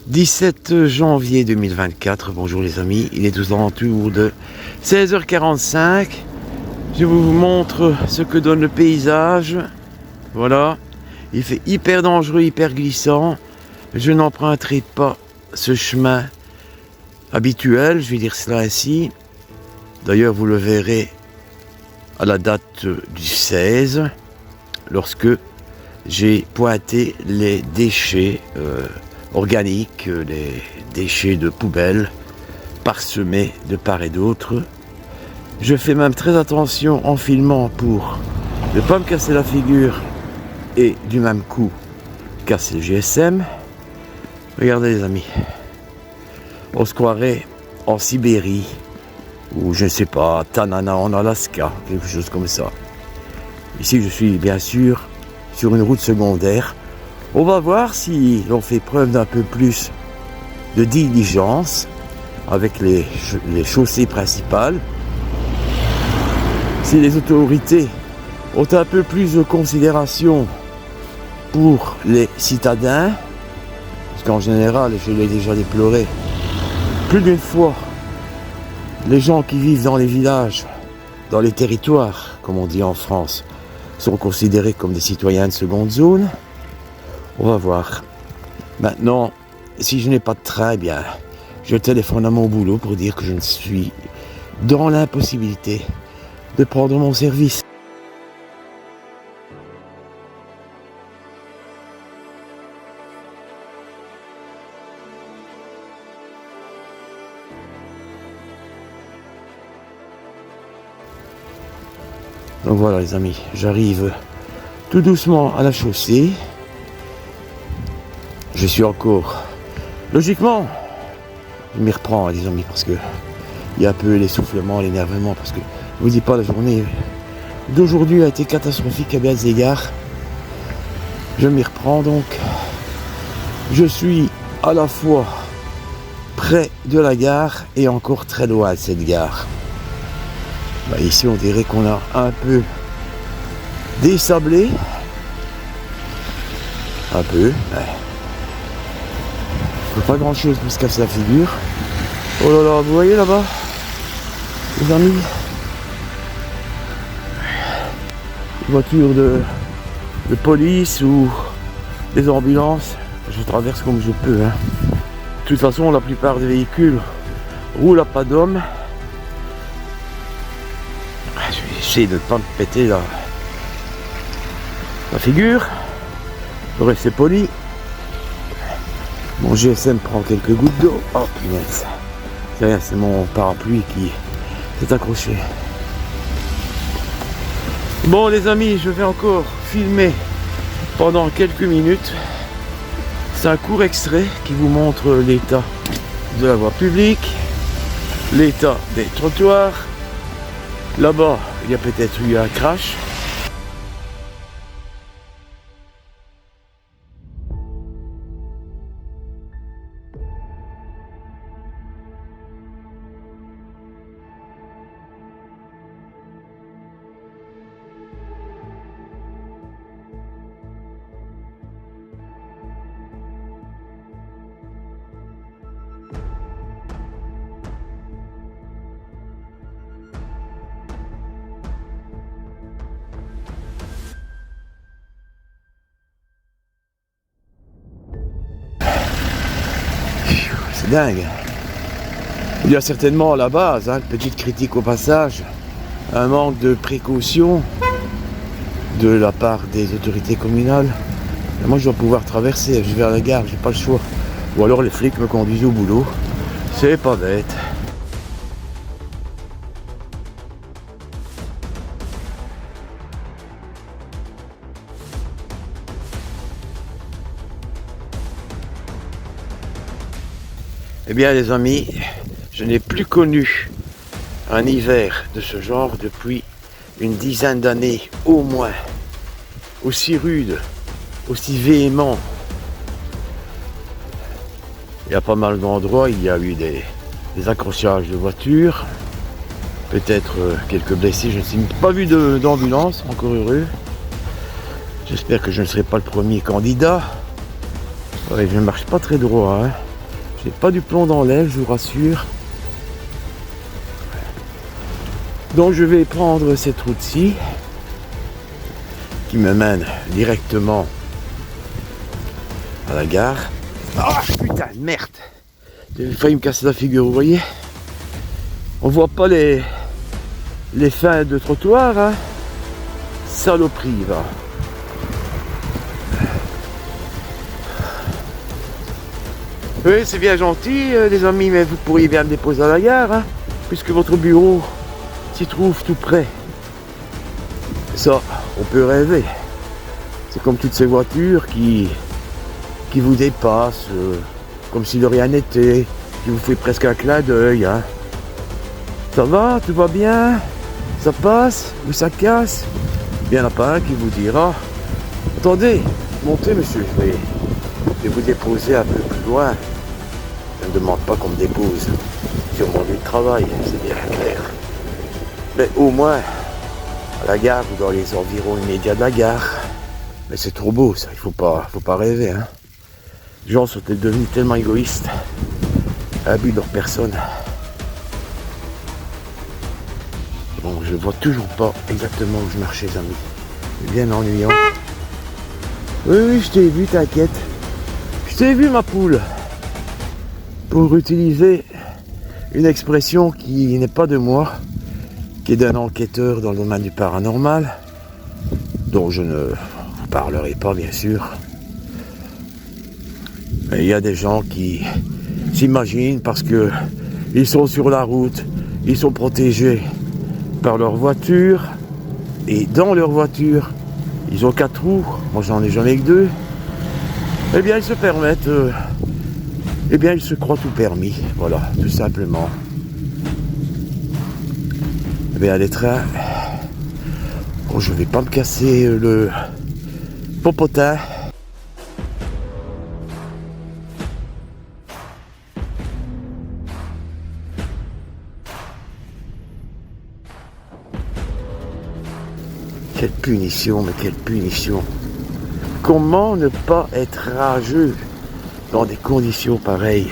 17 janvier 2024, bonjour les amis, il est aux alentours de 16h45. Je vous montre ce que donne le paysage. Voilà, il fait hyper dangereux, hyper glissant. Je n'emprunterai pas ce chemin habituel, je vais dire cela ainsi. D'ailleurs, vous le verrez à la date du 16, lorsque j'ai pointé les déchets organiques, les déchets de poubelle parsemés de part et d'autre. Je fais même très attention en filmant pour ne pas me casser la figure et du même coup casser le GSM. Regardez les amis, on se croirait en Sibérie ou je ne sais pas, Tanana en Alaska, quelque chose comme ça. Ici je suis bien sûr sur une route secondaire. On va voir si l'on fait preuve d'un peu plus de diligence avec les chaussées principales. Si les autorités ont un peu plus de considération pour les citadins, parce qu'en général, je l'ai déjà déploré plus d'une fois, les gens qui vivent dans les villages, dans les territoires, comme on dit en France, sont considérés comme des citoyens de seconde zone. On va voir. Maintenant, si je n'ai pas de train, eh bien, je téléphone à mon boulot pour dire que je ne suis dans l'impossibilité de prendre mon service. Donc voilà les amis, j'arrive tout doucement à la chaussée. Je suis encore, logiquement, je m'y reprends les amis, parce que il y a un peu l'essoufflement, l'énervement, parce que je vous dis pas, la journée d'aujourd'hui a été catastrophique à bien des égards. Je m'y reprends donc. Je suis à la fois près de la gare et encore très loin de cette gare. Bah, ici on dirait qu'on a un peu désablé. Un peu, ouais. Pas grand chose pour se casser la figure. Oh là là, vous voyez là-bas, les amis, une voiture de police ou des ambulances. Je traverse comme je peux, hein. De toute façon, la plupart des véhicules roulent à pas d'homme. Je vais essayer de ne pas me péter la figure. Je vais rester poli. Mon GSM prend quelques gouttes d'eau. Oh punaise. C'est rien, c'est mon parapluie qui s'est accroché. Bon les amis, je vais encore filmer pendant quelques minutes. C'est un court extrait qui vous montre l'état de la voie publique, l'état des trottoirs. Là-bas, il y a peut-être eu un crash. C'est dingue. Il y a certainement à la base, hein, petite critique au passage, un manque de précaution de la part des autorités communales. Et moi je dois pouvoir traverser, je vais à la gare, j'ai pas le choix. Ou alors les flics me conduisent au boulot. C'est pas bête. Eh bien les amis, je n'ai plus connu un hiver de ce genre depuis une dizaine d'années au moins. Aussi rude, aussi véhément. Il y a pas mal d'endroits, il y a eu des accrochages de voitures, peut-être quelques blessés, je ne sais pas vu d'ambulance, encore heureux. J'espère que je ne serai pas le premier candidat. Ouais, je ne marche pas très droit, hein. J'ai pas du plomb dans l'aile, je vous rassure. Donc je vais prendre cette route-ci qui me mène directement à la gare. Ah putain de merde! J'ai failli me casser la figure, vous voyez? On voit pas les fins de trottoir, hein? Saloperie, va. Oui, c'est bien gentil, les amis, mais vous pourriez bien me déposer à la gare, hein, puisque votre bureau s'y trouve tout près. Ça, on peut rêver. C'est comme toutes ces voitures qui vous dépassent, comme si de rien n'était, qui vous fait presque un clin d'œil. Hein. Ça va, tout va bien, ça passe ou ça casse. Il n'y en a pas un qui vous dira « Attendez, montez monsieur, je vais vous déposer un peu plus loin. » Je ne demande pas qu'on me dépose sur mon lieu de travail, c'est bien clair. Mais au moins, à la gare ou dans les environs immédiats de la gare. Mais c'est trop beau ça, il faut pas rêver. Hein. Les gens sont devenus tellement égoïstes, à but de leur personne. Bon, je vois toujours pas exactement où je marchais, les amis. C'est bien ennuyant. Oui, je t'ai vu, t'inquiète. Je t'ai vu, ma poule. Pour utiliser une expression qui n'est pas de moi, qui est d'un enquêteur dans le domaine du paranormal, dont je ne vous parlerai pas, bien sûr. Mais il y a des gens qui s'imaginent parce que ils sont sur la route, ils sont protégés par leur voiture, et dans leur voiture, ils ont 4 roues, moi j'en ai jamais que 2, eh bien ils se permettent, eh bien ils se croient tout permis, voilà, tout simplement. Eh bien les trains, bon, je vais pas me casser le popotin. Quelle punition, mais quelle punition. Comment ne pas être rageux dans des conditions pareilles,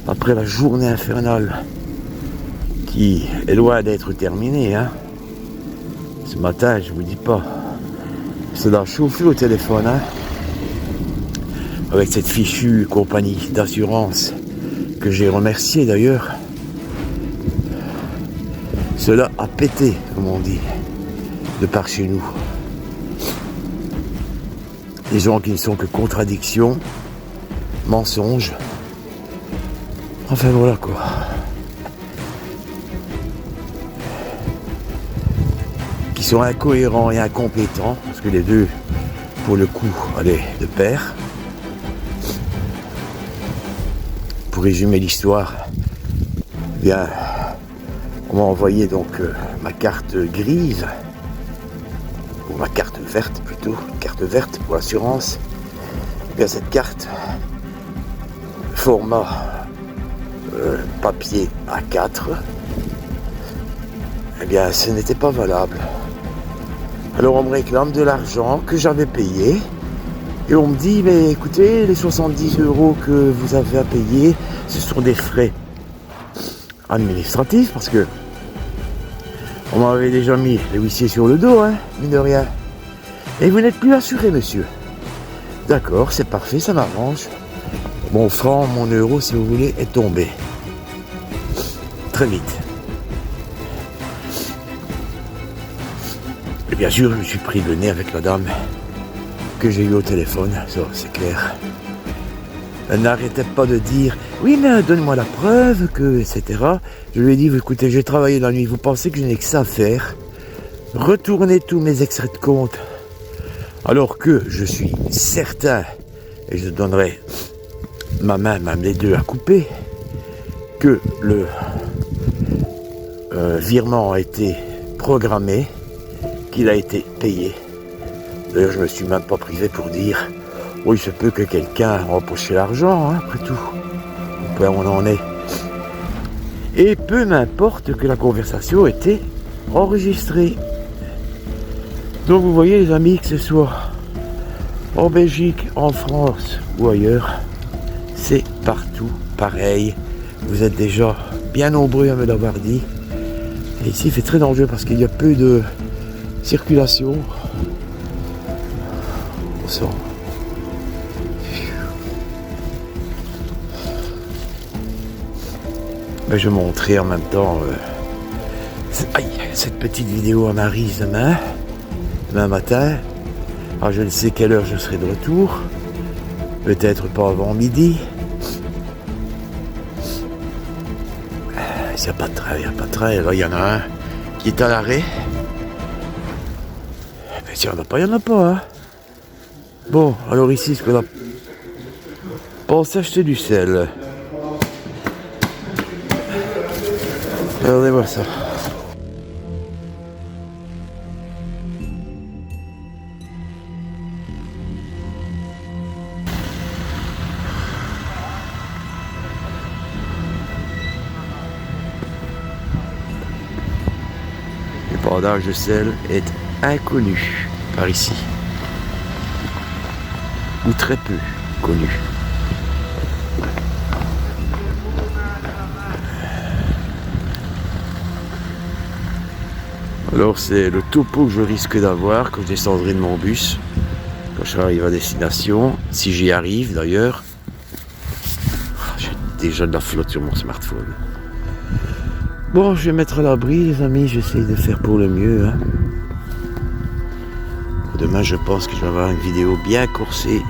après la journée infernale qui est loin d'être terminée. Hein. Ce matin, je vous dis pas, ça a chauffé au téléphone, hein, avec cette fichue compagnie d'assurance que j'ai remerciée d'ailleurs. Cela a pété, comme on dit, de par chez nous. Des gens qui ne sont que contradictions, mensonges. Enfin voilà quoi. Qui sont incohérents et incompétents, parce que les deux, pour le coup, allaient de pair. Pour résumer l'histoire, eh bien, on m'a envoyé donc ma carte grise, ou ma carte verte plutôt, carte verte pour l'assurance. Eh bien cette carte, format papier A4, eh bien ce n'était pas valable. Alors on me réclame de l'argent que j'avais payé, et on me dit, mais écoutez, les 70 € que vous avez à payer, ce sont des frais administratifs, parce que on m'avait déjà mis les huissiers sur le dos, hein, mine de rien. Et vous n'êtes plus assuré, monsieur. D'accord, c'est parfait, ça m'arrange. Mon franc, mon euro, si vous voulez, est tombé. Très vite. Et bien sûr, je me suis pris le nez avec la dame que j'ai eu au téléphone, ça c'est clair. Elle n'arrêtait pas de dire « Oui, mais donne-moi la preuve que, etc. » Je lui ai dit « Écoutez, j'ai travaillé la nuit, vous pensez que je n'ai que ça à faire? Retournez tous mes extraits de compte. Alors que je suis certain, et je donnerai ma main, même les deux à couper, que le virement a été programmé, qu'il a été payé. D'ailleurs, je ne me suis même pas privé pour dire « Oui, il se peut que quelqu'un a empoché l'argent, hein, après tout. » Après, on en est. Et peu m'importe que la conversation était enregistrée. Donc, vous voyez, les amis, que ce soit en Belgique, en France ou ailleurs, c'est partout pareil. Vous êtes déjà bien nombreux à me l'avoir dit. Et ici, il fait très dangereux parce qu'il y a peu de circulation. On sent. Ben, je vais montrer en même temps cette petite vidéo en Maryse demain matin. Alors je ne sais quelle heure je serai de retour. Peut-être pas avant midi. Il n'y a pas de train, il n'y a pas de train. Là, il y en a un qui est à l'arrêt. Mais s'il n'y en a pas, il n'y en a pas. Hein. Bon, alors ici, ce qu'on a pensé acheter du sel. Regardez-moi ça. L'épandage de sel est inconnu par ici. Ou très peu connu. Alors c'est le topo que je risque d'avoir quand je descendrai de mon bus, quand je serai arrivé à destination, si j'y arrive d'ailleurs. J'ai déjà de la flotte sur mon smartphone. Bon, je vais mettre à l'abri les amis, j'essaye de faire pour le mieux. Hein. Demain je pense que je vais avoir une vidéo bien coursée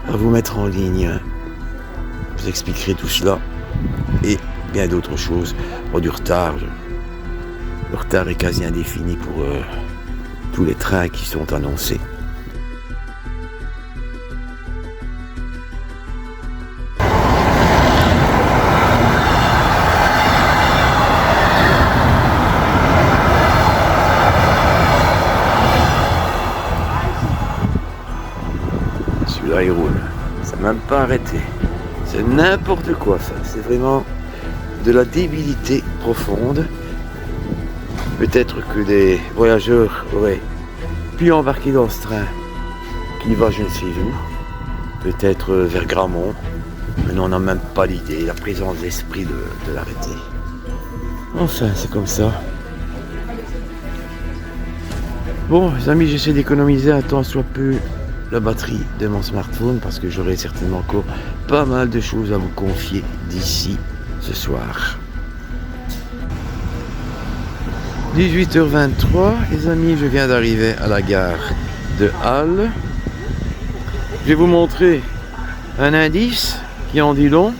à vous mettre en ligne. Je vous expliquerai tout cela et bien d'autres choses. Bon, du retard. Le retard est quasi indéfini pour tous les trains qui sont annoncés. Celui-là il roule. Ça n'a même pas arrêté. C'est n'importe quoi ça. C'est vraiment de la débilité profonde. Peut-être que des voyageurs auraient pu embarquer dans ce train qui va je ne sais où, peut-être vers Gramont, mais on n'a même pas l'idée, la présence d'esprit de l'arrêter. Enfin, c'est comme ça. Bon, les amis, j'essaie d'économiser un tant soit peu la batterie de mon smartphone parce que j'aurai certainement encore pas mal de choses à vous confier d'ici ce soir. 18h23, les amis, je viens d'arriver à la gare de Halle. Je vais vous montrer un indice qui en dit long.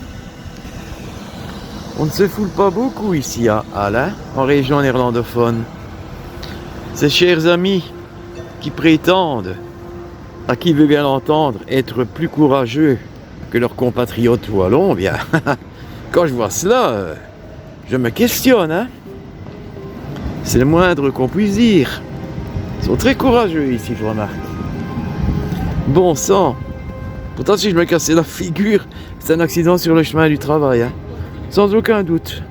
On ne se foule pas beaucoup ici à Halle, hein, en région néerlandophone. Ces chers amis qui prétendent, à qui veut bien l'entendre, être plus courageux que leurs compatriotes wallons, bien, quand je vois cela, je me questionne, hein. C'est le moindre qu'on puisse dire. Ils sont très courageux ici, je remarque. Bon sang. Pourtant, si je me cassais la figure, c'est un accident sur le chemin du travail. Hein. Sans aucun doute.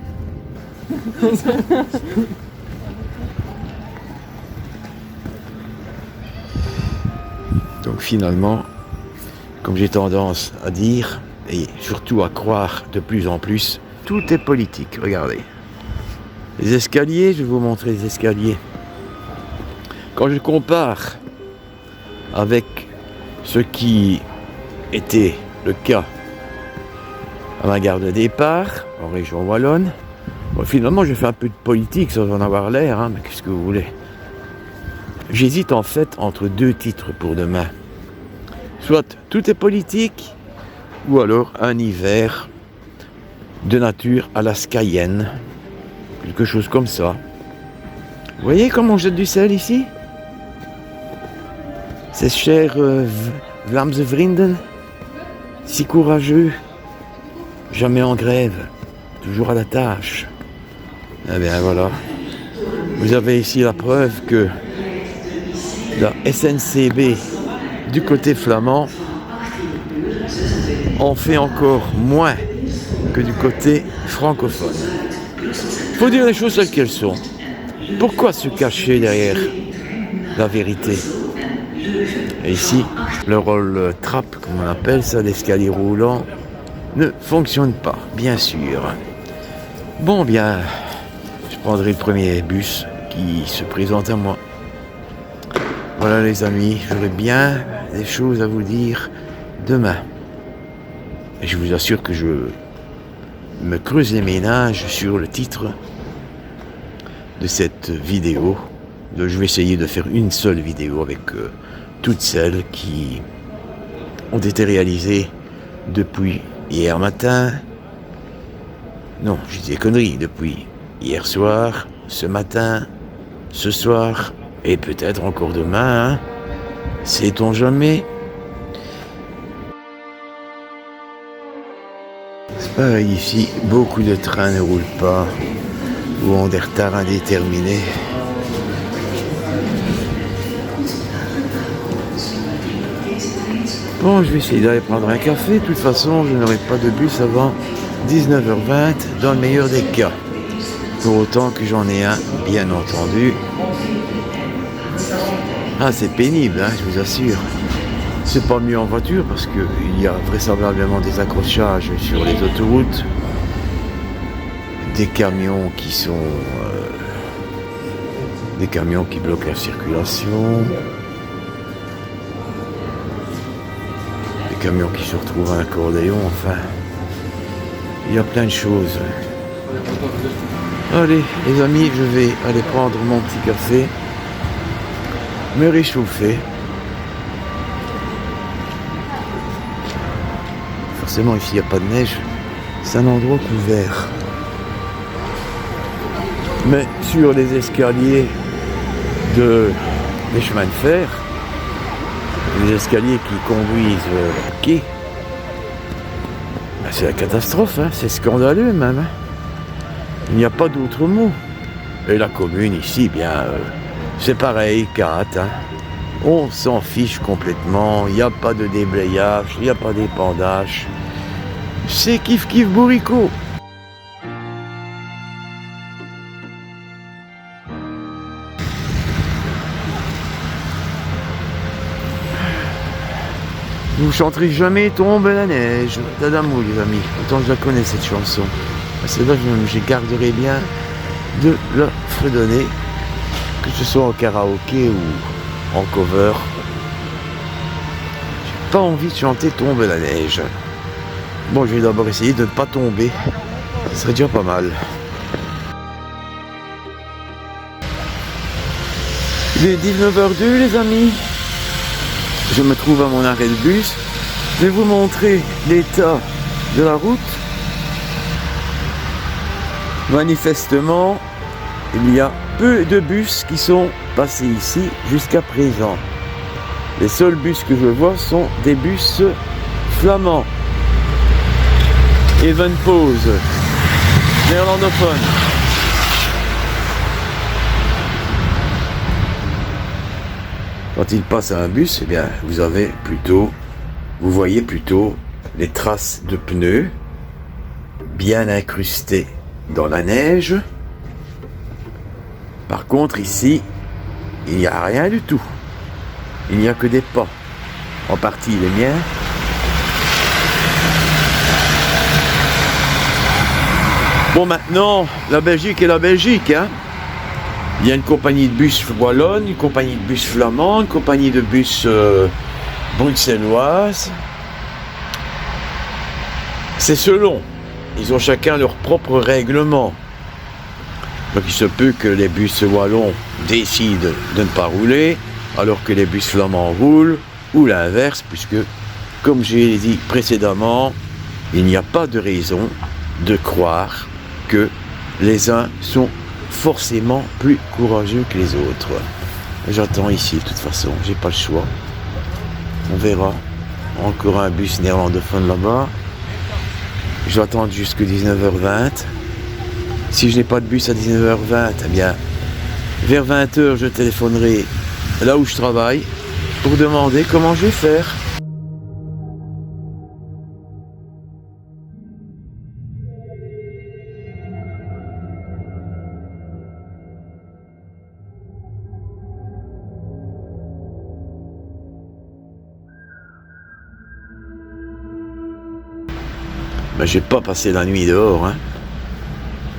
Donc finalement, comme j'ai tendance à dire, et surtout à croire de plus en plus, tout est politique. Regardez. Les escaliers, je vais vous montrer les escaliers. Quand je compare avec ce qui était le cas à ma gare de départ, en région wallonne, bon, finalement je fais un peu de politique sans en avoir l'air, hein, mais qu'est-ce que vous voulez. J'hésite en fait entre deux titres pour demain. Soit tout est politique, ou alors un hiver de nature alaskaïenne. Quelque chose comme ça. Vous voyez comment on jette du sel ici? Ces chers Vlaamse vrienden, si courageux, jamais en grève, toujours à la tâche. Eh bien voilà. Vous avez ici la preuve que la SNCB du côté flamand en fait encore moins que du côté francophone. Il faut dire les choses telles qu'elles sont. Pourquoi se cacher derrière la vérité? Et ici, le rôle trappe, comme on appelle ça, l'escalier roulant, ne fonctionne pas, bien sûr. Bon, bien, je prendrai le premier bus qui se présente à moi. Voilà les amis, j'aurai bien des choses à vous dire demain. Et je vous assure que je me creuse les méninges sur le titre de cette vidéo. Je vais essayer de faire une seule vidéo avec toutes celles qui ont été réalisées depuis hier matin. Non, je dis des conneries, depuis hier soir, ce matin, ce soir, et peut-être encore demain, hein. Sait-on jamais? C'est pareil ici, beaucoup de trains ne roulent pas, ou ont des retards indéterminés. Bon, je vais essayer d'aller prendre un café. De toute façon, je n'aurai pas de bus avant 19h20, dans le meilleur des cas. Pour autant que j'en ai un, bien entendu. Ah, c'est pénible, hein, je vous assure. C'est pas mieux en voiture parce qu'il y a vraisemblablement des accrochages sur les autoroutes. Des camions qui sont... des camions qui bloquent la circulation. Camions qui se retrouvent à l'accordéon, enfin, il y a plein de choses. Allez, les amis, je vais aller prendre mon petit café, me réchauffer. Forcément, ici, il n'y a pas de neige, c'est un endroit couvert. Mais sur les escaliers des chemins de fer, les escaliers qui conduisent au quai, ben c'est la catastrophe, hein, c'est scandaleux même. Hein. Il n'y a pas d'autre mot. Et la commune ici, bien, c'est pareil, 4. Hein. On s'en fiche complètement, il n'y a pas de déblayage, il n'y a pas d'épandage. C'est kiff kiff bourricot. Vous chanterez jamais tombe la neige, Tadamou les amis, autant je la connais cette chanson. C'est là que je garderai bien de la fredonner, que ce soit en karaoké ou en cover. J'ai pas envie de chanter tombe la neige. Bon, je vais d'abord essayer de ne pas tomber, ce serait déjà pas mal. Il est 19h02 les amis. Je me trouve à mon arrêt de bus. Je vais vous montrer l'état de la route. Manifestement, il y a peu de bus qui sont passés ici jusqu'à présent. Les seuls bus que je vois sont des bus flamands. Evenpose, néerlandophone. Quand il passe à un bus, eh bien, vous voyez plutôt les traces de pneus bien incrustées dans la neige. Par contre, ici, il n'y a rien du tout. Il n'y a que des pas. En partie les miens. Bon, maintenant, la Belgique est la Belgique, hein. Il y a une compagnie de bus wallonne, une compagnie de bus flamande, une compagnie de bus bruxelloise. C'est selon. Ils ont chacun leur propre règlement. Donc il se peut que les bus wallons décident de ne pas rouler, alors que les bus flamands roulent, ou l'inverse, puisque, comme j'ai dit précédemment, il n'y a pas de raison de croire que les uns sont forcément plus courageux que les autres. J'attends ici, de toute façon, j'ai pas le choix. On verra. Encore un bus néerlandophone là-bas. Je dois attendre jusqu'à 19h20. Si je n'ai pas de bus à 19h20, eh bien, vers 20h, je téléphonerai là où je travaille pour demander comment je vais faire. Mais j'ai pas passé la nuit dehors, hein.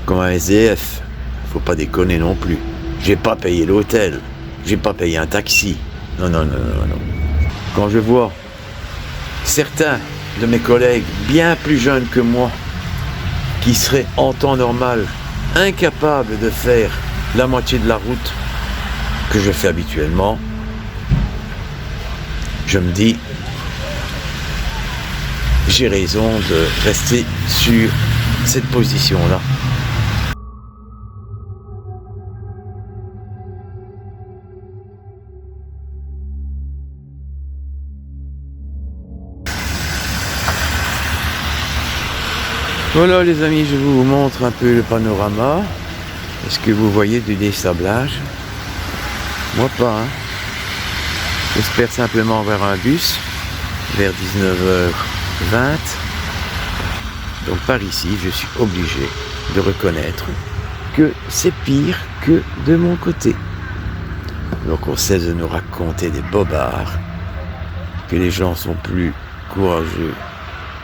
Comme un SDF. Faut pas déconner non plus. J'ai pas payé l'hôtel. J'ai pas payé un taxi. Non. Quand je vois certains de mes collègues bien plus jeunes que moi qui seraient en temps normal incapables de faire la moitié de la route que je fais habituellement, je me dis j'ai raison de rester sur cette position-là. Voilà les amis, je vous montre un peu le panorama. Est-ce que vous voyez du désablage? Moi pas, hein. J'espère simplement avoir un bus vers 19h20. Donc par ici, je suis obligé de reconnaître que c'est pire que de mon côté. Donc on cesse de nous raconter des bobards, que les gens sont plus courageux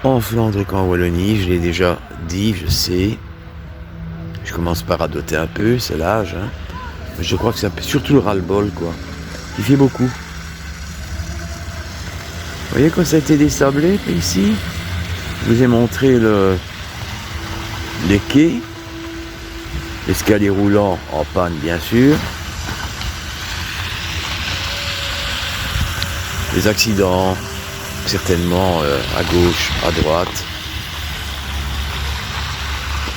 en Flandre qu'en Wallonie. Je l'ai déjà dit, je sais. Je commence par radoter un peu, c'est l'âge. Hein. Mais je crois que c'est surtout le ras-le-bol, quoi. Il fait beaucoup. Vous voyez quand ça a été désablé ici? Je vous ai montré les quais, l'escalier roulant en panne bien sûr, les accidents certainement à gauche, à droite,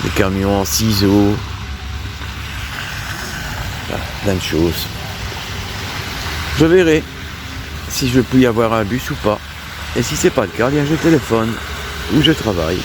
les camions en ciseaux, voilà, plein de choses. Je verrai si je peux y avoir un bus ou pas. Et si c'est pas le cas, bien je téléphone ou je travaille.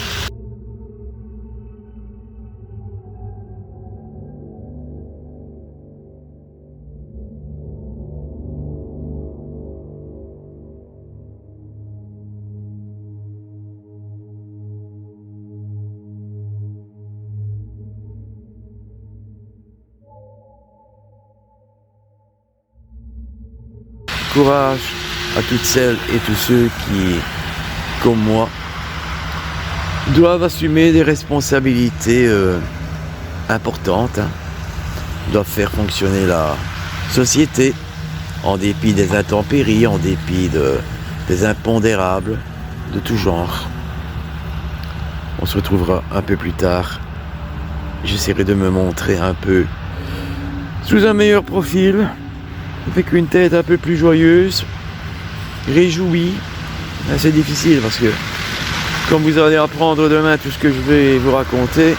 Courage à toutes celles et tous ceux qui, comme moi, doivent assumer des responsabilités importantes, hein. Doivent faire fonctionner la société en dépit des intempéries, en dépit des impondérables de tout genre. On se retrouvera un peu plus tard. J'essaierai de me montrer un peu sous un meilleur profil, avec une tête un peu plus joyeuse, réjouie. C'est difficile parce que quand vous allez apprendre demain tout ce que je vais vous raconter,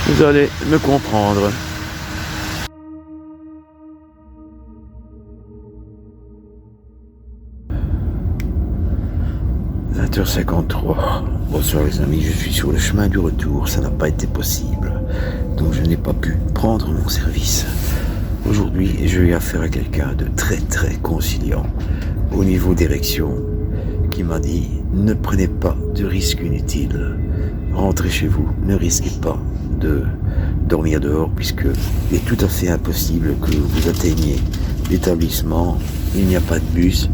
vous allez me comprendre. « 20h53. Bonsoir les amis, je suis sur le chemin du retour, ça n'a pas été possible. Donc je n'ai pas pu prendre mon service. Aujourd'hui, j'ai eu affaire à quelqu'un de très très conciliant au niveau d'érection qui m'a dit « Ne prenez pas de risques inutiles. Rentrez chez vous, ne risquez pas de dormir dehors puisque il est tout à fait impossible que vous atteigniez l'établissement. Il n'y a pas de bus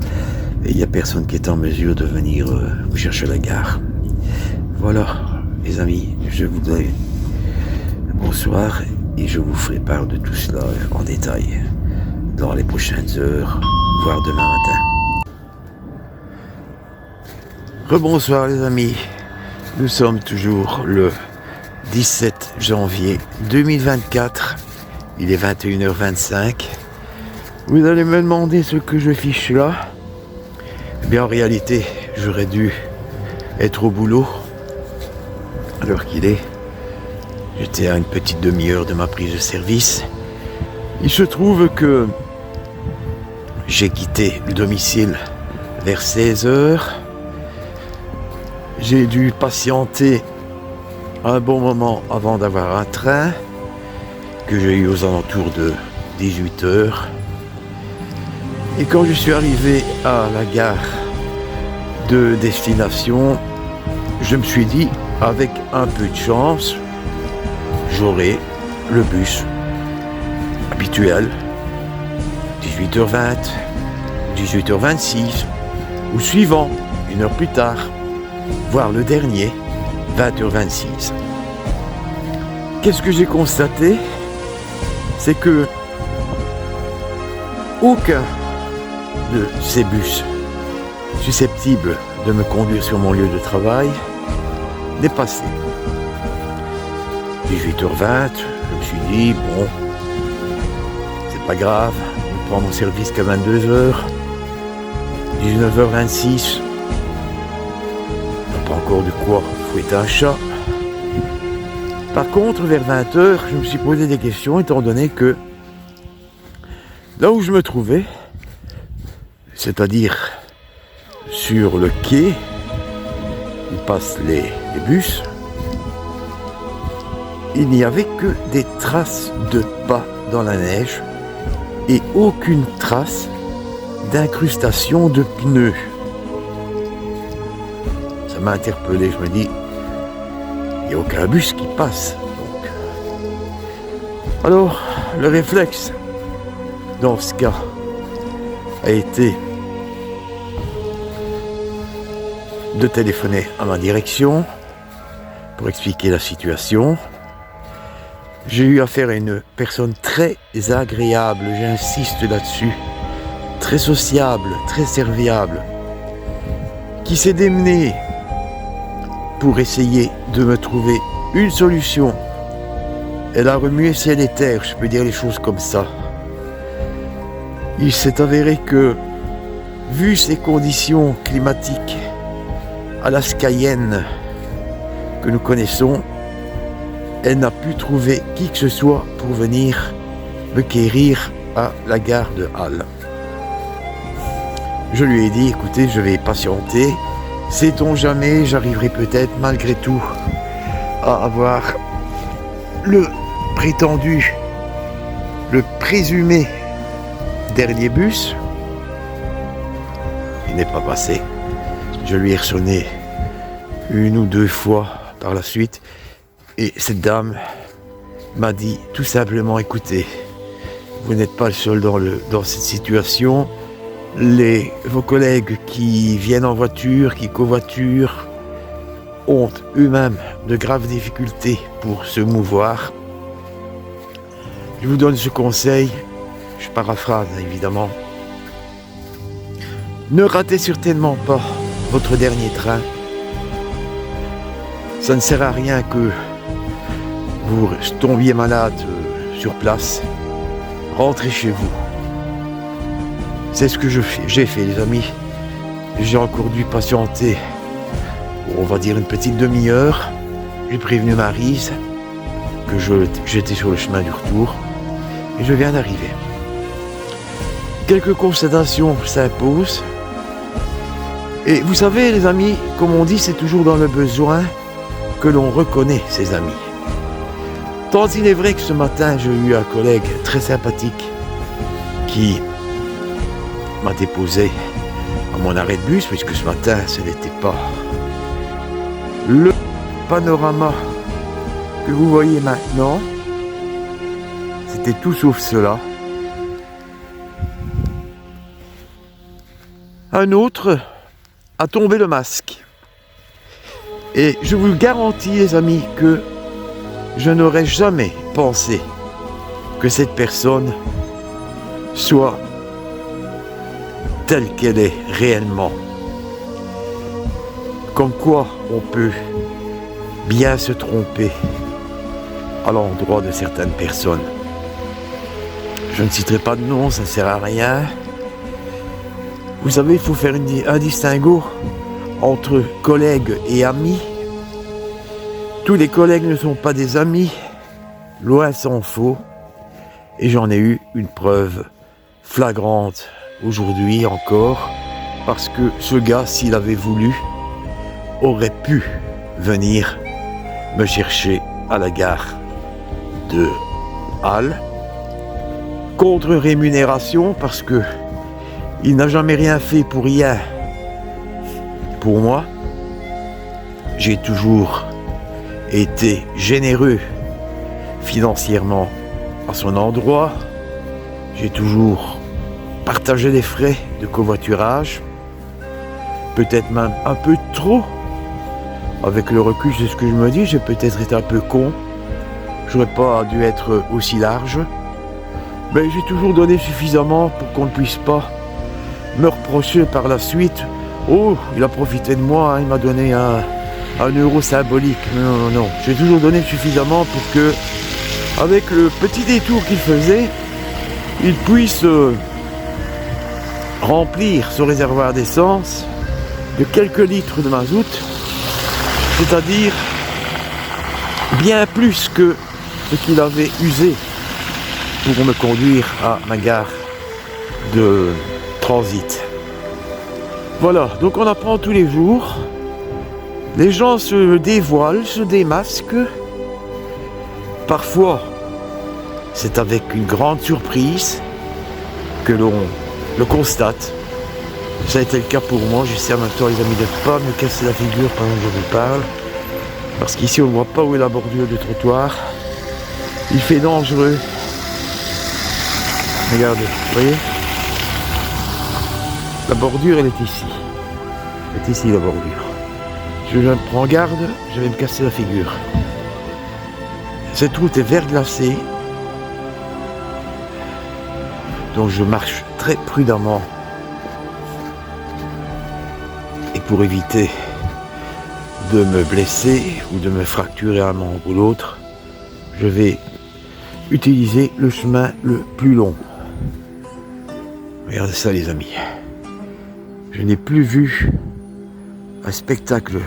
et il n'y a personne qui est en mesure de venir vous chercher à la gare. » Voilà, les amis, je vous dis bonsoir et je vous ferai part de tout cela en détail dans les prochaines heures, voire demain matin. Rebonsoir les amis, nous sommes toujours le 17 janvier 2024, il est 21h25. Vous allez me demander ce que je fiche là. Eh bien en réalité, j'aurais dû être au boulot à l'heure qu'il est. J'étais à une petite demi-heure de ma prise de service. Il se trouve que j'ai quitté le domicile vers 16h. J'ai dû patienter un bon moment avant d'avoir un train que j'ai eu aux alentours de 18h. Et quand je suis arrivé à la gare de destination, je me suis dit, avec un peu de chance, j'aurai le bus habituel, 18h20, 18h26, ou suivant, une heure plus tard. voire le dernier, 20h26. Qu'est-ce que j'ai constaté? C'est que aucun de ces bus susceptibles de me conduire sur mon lieu de travail n'est passé. 18h20, je me suis dit, bon, c'est pas grave, je prends mon service qu'à 22h. 19h26, pas encore de quoi fouetter un chat. Par contre, vers 20h, je me suis posé des questions, étant donné que là où je me trouvais, c'est-à-dire sur le quai où passent les bus, il n'y avait que des traces de pas dans la neige et aucune trace d'incrustation de pneus. Ça m'a interpellé, je me dis, il n'y a aucun bus qui passe. Donc. Alors, le réflexe, dans ce cas, a été de téléphoner à ma direction pour expliquer la situation. J'ai eu affaire à une personne très agréable, j'insiste là-dessus, très sociable, très serviable, qui s'est démenée pour essayer de me trouver une solution. Elle a remué ciel et terre, je peux dire les choses comme ça. Il s'est avéré que, vu ces conditions climatiques alaskaïennes que nous connaissons, elle n'a pu trouver qui que ce soit pour venir me quérir à la gare de Halle. Je lui ai dit, écoutez, je vais patienter. Sait-on jamais, j'arriverai peut-être malgré tout à avoir le prétendu, le présumé dernier bus. Il n'est pas passé. Je lui ai ressonné une ou deux fois par la suite et cette dame m'a dit tout simplement, écoutez, vous n'êtes pas le seul dans cette situation. Vos collègues qui viennent en voiture, qui covoiturent, ont eux-mêmes de graves difficultés pour se mouvoir. Je vous donne ce conseil, je paraphrase évidemment. Ne ratez certainement pas votre dernier train. Ça ne sert à rien que vous tombiez malade sur place. Rentrez chez vous. C'est ce que j'ai fait, les amis. J'ai encore dû patienter, on va dire une petite demi-heure. J'ai prévenu Maryse que j'étais sur le chemin du retour et je viens d'arriver. Quelques constatations s'imposent. Et vous savez, les amis, comme on dit, c'est toujours dans le besoin que l'on reconnaît ses amis. Tant il est vrai que ce matin, j'ai eu un collègue très sympathique qui m'a déposé à mon arrêt de bus, puisque ce matin, ce n'était pas le panorama que vous voyez maintenant. C'était tout sauf cela. Un autre a tombé le masque. Et je vous le garantis, les amis, que je n'aurais jamais pensé que cette personne soit telle qu'elle est réellement. Comme quoi on peut bien se tromper à l'endroit de certaines personnes. Je ne citerai pas de nom, ça ne sert à rien. Vous savez, il faut faire un distinguo entre collègues et amis. Tous les collègues ne sont pas des amis, loin s'en faut. Et j'en ai eu une preuve flagrante aujourd'hui encore, parce que ce gars, s'il avait voulu, aurait pu venir me chercher à la gare de Halle, contre rémunération, parce que il n'a jamais rien fait pour rien. Pour moi, j'ai toujours été généreux financièrement à son endroit. J'ai toujours partagé les frais de covoiturage, peut-être même un peu trop, avec le recul, c'est ce que je me dis, j'ai peut-être été un peu con. J'aurais pas dû être aussi large. Mais j'ai toujours donné suffisamment pour qu'on ne puisse pas me reprocher par la suite. Oh, il a profité de moi, hein, il m'a donné un euro symbolique. Non, non, non. J'ai toujours donné suffisamment pour que, avec le petit détour qu'il faisait, il puisse remplir ce réservoir d'essence de quelques litres de mazout, c'est-à-dire bien plus que ce qu'il avait usé pour me conduire à ma gare de transit. Voilà, donc on apprend tous les jours. Les gens se dévoilent, se démasquent. Parfois, c'est avec une grande surprise que l'on le constate. Ça a été le cas pour moi. J'essaie en même temps, les amis, de ne pas me casser la figure pendant que je vous parle. Parce qu'ici, on ne voit pas où est la bordure du trottoir. Il fait dangereux. Regardez, vous voyez? La bordure, elle est ici. Elle est ici, la bordure. Si je prends garde, je vais me casser la figure. Cette route est verglacée. Donc je marche très prudemment. Et pour éviter de me blesser ou de me fracturer un membre ou l'autre, je vais utiliser le chemin le plus long. Regardez ça, les amis. Je n'ai plus vu un spectacle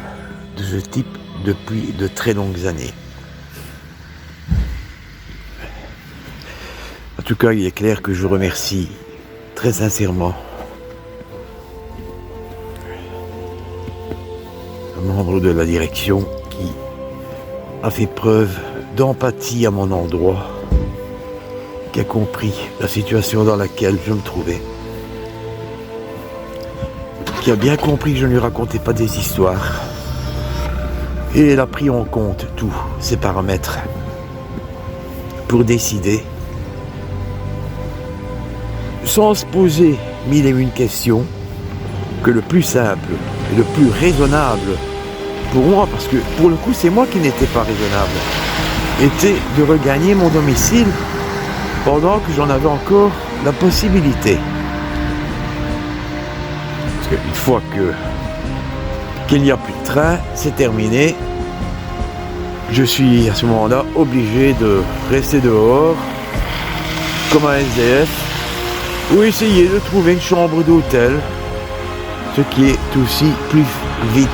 de ce type depuis de très longues années. En tout cas, il est clair que je remercie très sincèrement un membre de la direction qui a fait preuve d'empathie à mon endroit, qui a compris la situation dans laquelle je me trouvais, qui a bien compris que je ne lui racontais pas des histoires, et elle a pris en compte tous ces paramètres pour décider, sans se poser mille et une questions, que le plus simple et le plus raisonnable pour moi, parce que pour le coup c'est moi qui n'étais pas raisonnable, était de regagner mon domicile pendant que j'en avais encore la possibilité. Parce qu'une fois qu'il n'y a plus de train, c'est terminé. Je suis à ce moment-là obligé de rester dehors comme un SDF ou essayer de trouver une chambre d'hôtel, ce qui est aussi plus vite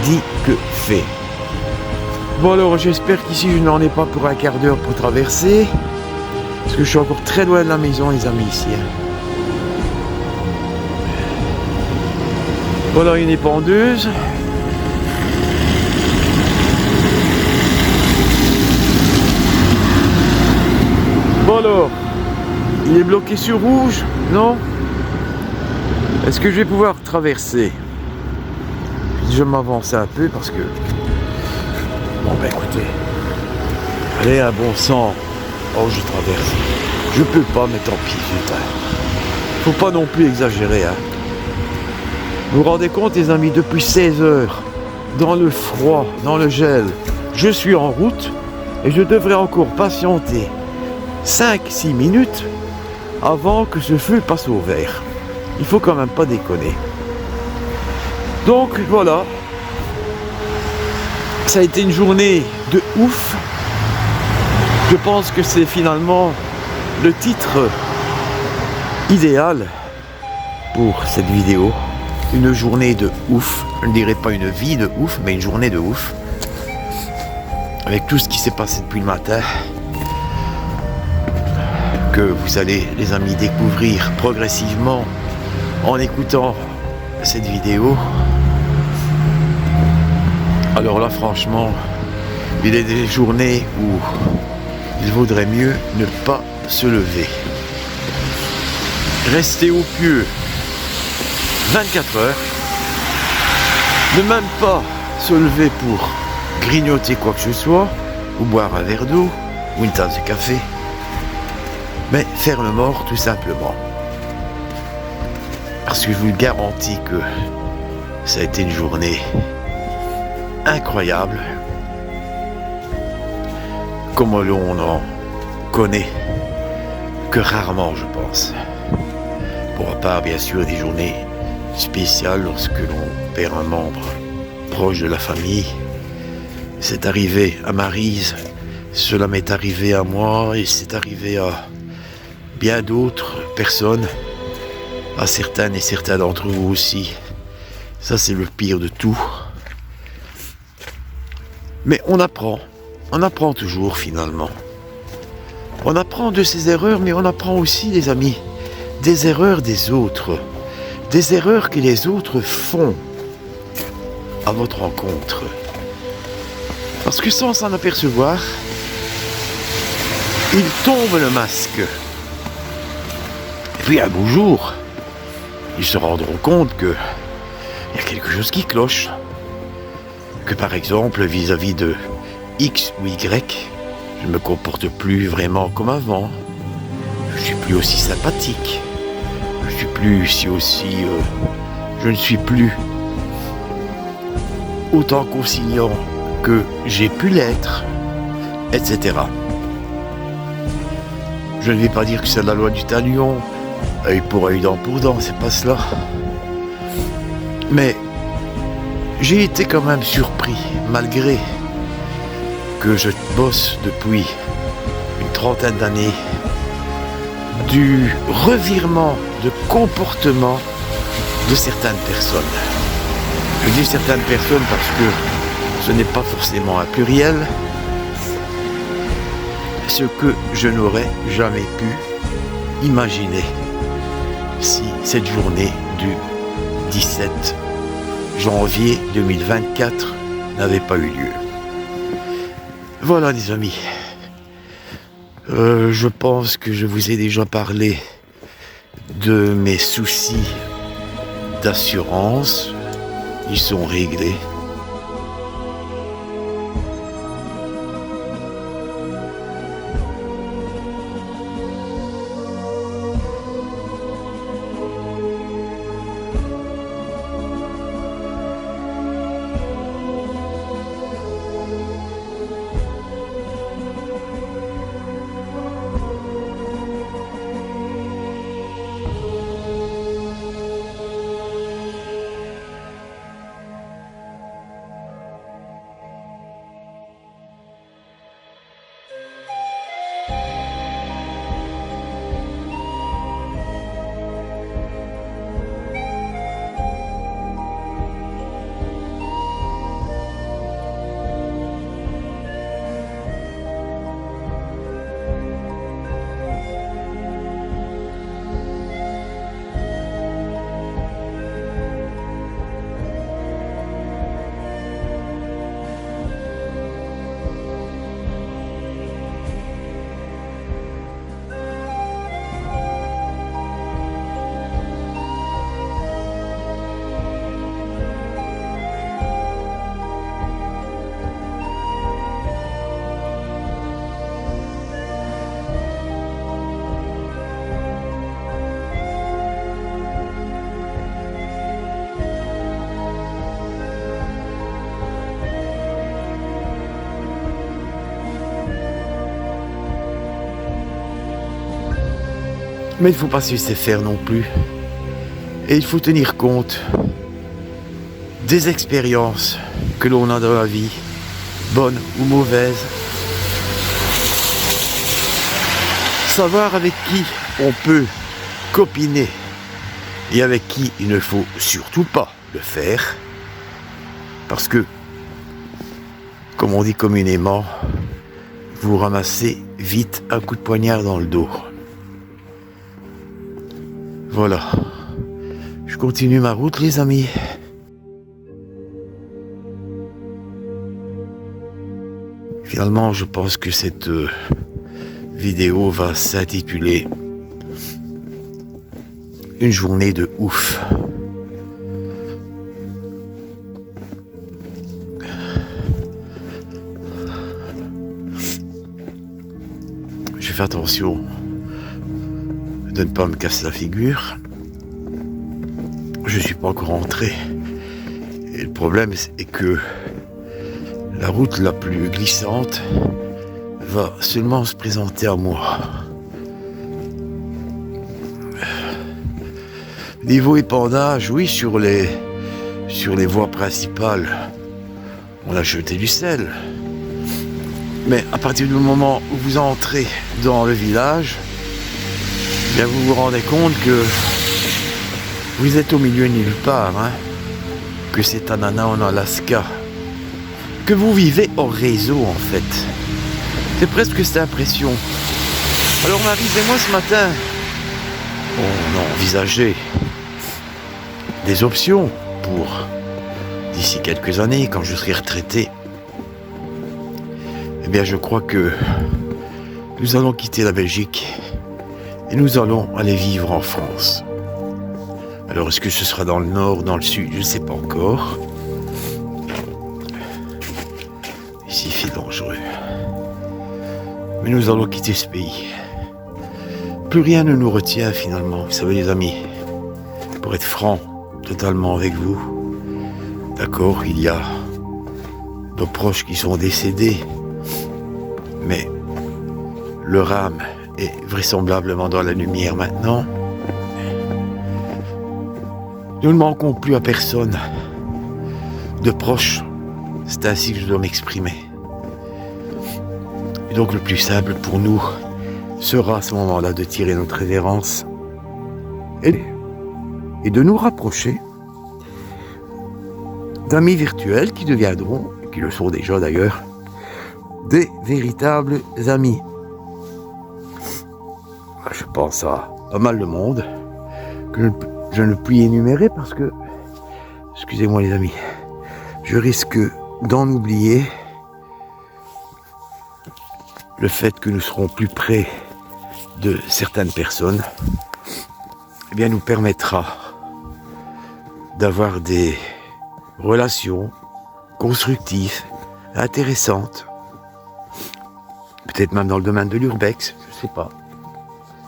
dit que fait. Bon alors j'espère qu'ici je n'en ai pas pour un quart d'heure pour traverser, parce que je suis encore très loin de la maison, les amis, ici. Voilà une épandeuse. Bon alors, il est bloqué sur rouge, non? Est-ce que je vais pouvoir traverser? Je vais m'avancer un peu parce que... Bon ben écoutez, allez un bon sang. Oh, je traverse. Je peux pas, mais tant pis, putain. Faut pas non plus exagérer, hein. Vous vous rendez compte, les amis, depuis 16 heures, dans le froid, dans le gel, je suis en route et je devrais encore patienter 5-6 minutes avant que ce feu passe au vert. Il faut quand même pas déconner. Donc voilà, ça a été une journée de ouf. Je pense que c'est finalement le titre idéal pour cette vidéo. Une journée de ouf. Je ne dirais pas une vie de ouf, mais une journée de ouf. Avec tout ce qui s'est passé depuis le matin, que vous allez, les amis, découvrir progressivement en écoutant cette vidéo. Alors là, franchement, il y a des journées où il vaudrait mieux ne pas se lever. Rester au pieu 24 heures, ne même pas se lever pour grignoter quoi que ce soit, ou boire un verre d'eau, ou une tasse de café, mais faire le mort tout simplement. Parce que je vous garantis que ça a été une journée incroyable, comme l'on en connaît que rarement, je pense. Pour à part, bien sûr, des journées spéciales lorsque l'on perd un membre proche de la famille. C'est arrivé à Maryse, cela m'est arrivé à moi et c'est arrivé à bien d'autres personnes, à certaines et certains d'entre vous aussi. Ça, c'est le pire de tout. Mais on apprend toujours finalement. On apprend de ses erreurs, mais on apprend aussi, les amis, des erreurs des autres. Des erreurs que les autres font à votre rencontre. Parce que sans s'en apercevoir, il tombe le masque. Et puis un beau jour, ils se rendront compte que il y a quelque chose qui cloche. Que par exemple, vis-à-vis de X ou Y, je ne me comporte plus vraiment comme avant. Je ne suis plus aussi sympathique. Je ne suis plus autant conciliant que j'ai pu l'être, etc. Je ne vais pas dire que c'est la loi du talion, œil pour œil, dent pour dent, c'est pas cela. Mais j'ai été quand même surpris, malgré que je bosse depuis une trentaine d'années, du revirement de comportement de certaines personnes. Je dis certaines personnes parce que ce n'est pas forcément un pluriel, ce que je n'aurais jamais pu imaginer si cette journée du 17 janvier 2024 n'avait pas eu lieu. Voilà les amis, je pense que je vous ai déjà parlé de mes soucis d'assurance. Ils sont réglés. Mais il ne faut pas se laisser faire non plus. Et il faut tenir compte des expériences que l'on a dans la vie, bonnes ou mauvaises. Savoir avec qui on peut copiner et avec qui il ne faut surtout pas le faire. Parce que, comme on dit communément, vous ramassez vite un coup de poignard dans le dos. Voilà, je continue ma route les amis. Finalement, je pense que cette vidéo va s'intituler « Une journée de ouf ». Je fais attention de ne pas me casser la figure. Je suis pas encore rentré. Et le problème est que la route la plus glissante va seulement se présenter à moi. Niveau épandage, oui, sur les voies principales, on a jeté du sel. Mais à partir du moment où vous entrez dans le village, eh bien vous vous rendez compte que vous êtes au milieu de nulle part, hein, que c'est Tanana en Alaska, que vous vivez hors réseau en fait. C'est presque cette impression. Alors Maryse et moi ce matin, on a envisagé des options pour d'ici quelques années, quand je serai retraité. Eh bien je crois que nous allons quitter la Belgique et nous allons aller vivre en France. Alors est-ce que ce sera dans le nord, dans le sud, je ne sais pas encore. Ici il fait dangereux. Mais nous allons quitter ce pays. Plus rien ne nous retient finalement, vous savez les amis. Pour être franc, totalement avec vous. D'accord, il y a nos proches qui sont décédés. Mais leur âme est vraisemblablement dans la lumière maintenant. Nous ne manquons plus à personne de proches. C'est ainsi que je dois m'exprimer. Et donc le plus simple pour nous sera à ce moment-là de tirer notre révérence et de nous rapprocher d'amis virtuels qui deviendront, et qui le sont déjà d'ailleurs, des véritables amis. Je pense à pas mal de monde que je ne puis énumérer parce que, excusez-moi les amis, je risque d'en oublier. Le fait que nous serons plus près de certaines personnes, eh bien, nous permettra d'avoir des relations constructives, intéressantes, peut-être même dans le domaine de l'urbex, je ne sais pas.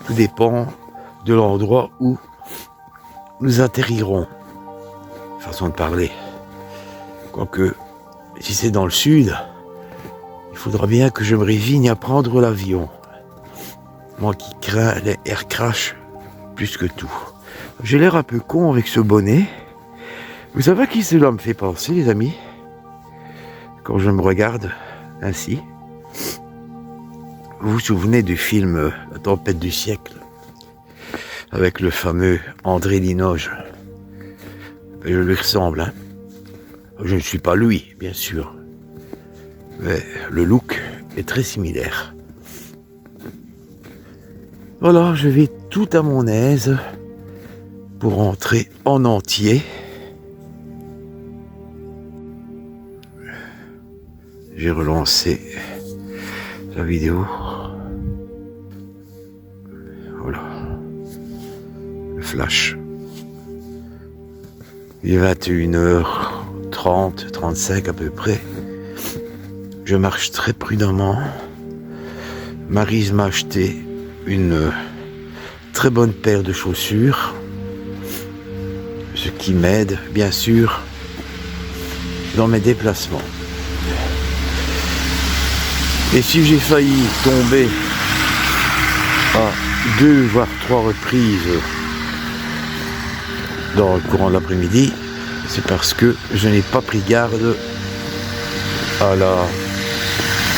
Tout dépend de l'endroit où nous atterrirons. Façon de parler. Quoique, si c'est dans le sud, il faudra bien que je me résigne à prendre l'avion. Moi qui crains les air crash plus que tout. J'ai l'air un peu con avec ce bonnet. Vous savez à qui cela me fait penser, les amis? Quand je me regarde ainsi. Vous vous souvenez du film La tempête du siècle? Avec le fameux André Linoge. Je lui ressemble, hein. Je ne suis pas lui, bien sûr. Mais le look est très similaire. Voilà, je vais tout à mon aise pour entrer en entier. J'ai relancé la vidéo. Voilà. Le flash. Il est 21h30, 35 à peu près. Je marche très prudemment. Maryse m'a acheté une très bonne paire de chaussures. Ce qui m'aide, bien sûr, dans mes déplacements. Et si j'ai failli tomber à 2 voire 3 reprises dans le courant de l'après-midi, c'est parce que je n'ai pas pris garde à la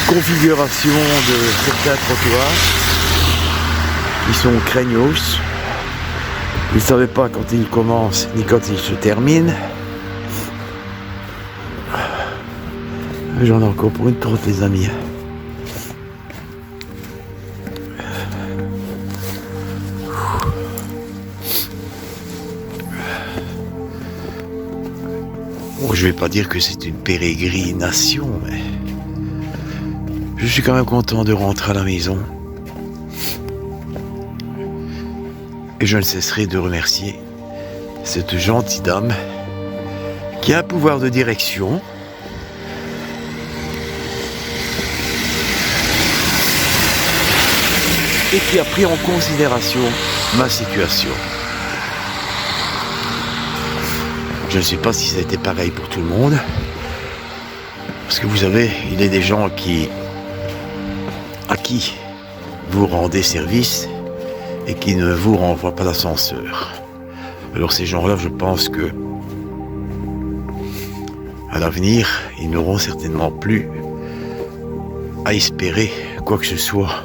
configuration de certains trottoirs qui sont craignos. Vous ne savez pas quand ils commencent ni quand ils se terminent. J'en ai encore pour une trotte, les amis. Bon, je vais pas dire que c'est une pérégrination, mais je suis quand même content de rentrer à la maison. Et je ne cesserai de remercier cette gentille dame qui a un pouvoir de direction et qui a pris en considération ma situation. Je ne sais pas si ça a été pareil pour tout le monde. Parce que vous savez, il y a des gens à qui vous rendez service et qui ne vous renvoient pas l'ascenseur. Alors ces gens-là, je pense que à l'avenir, ils n'auront certainement plus à espérer quoi que ce soit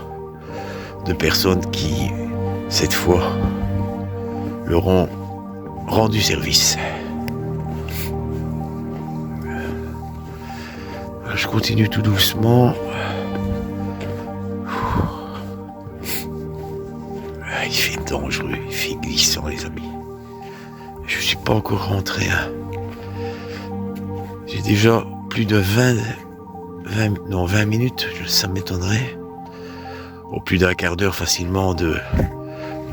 de personnes qui, cette fois, leur ont rendu service. Je continue tout doucement. Il fait dangereux, il fait glissant, les amis. Je suis pas encore rentré. J'ai déjà plus de 20 minutes, ça m'étonnerait. Au plus d'un quart d'heure facilement de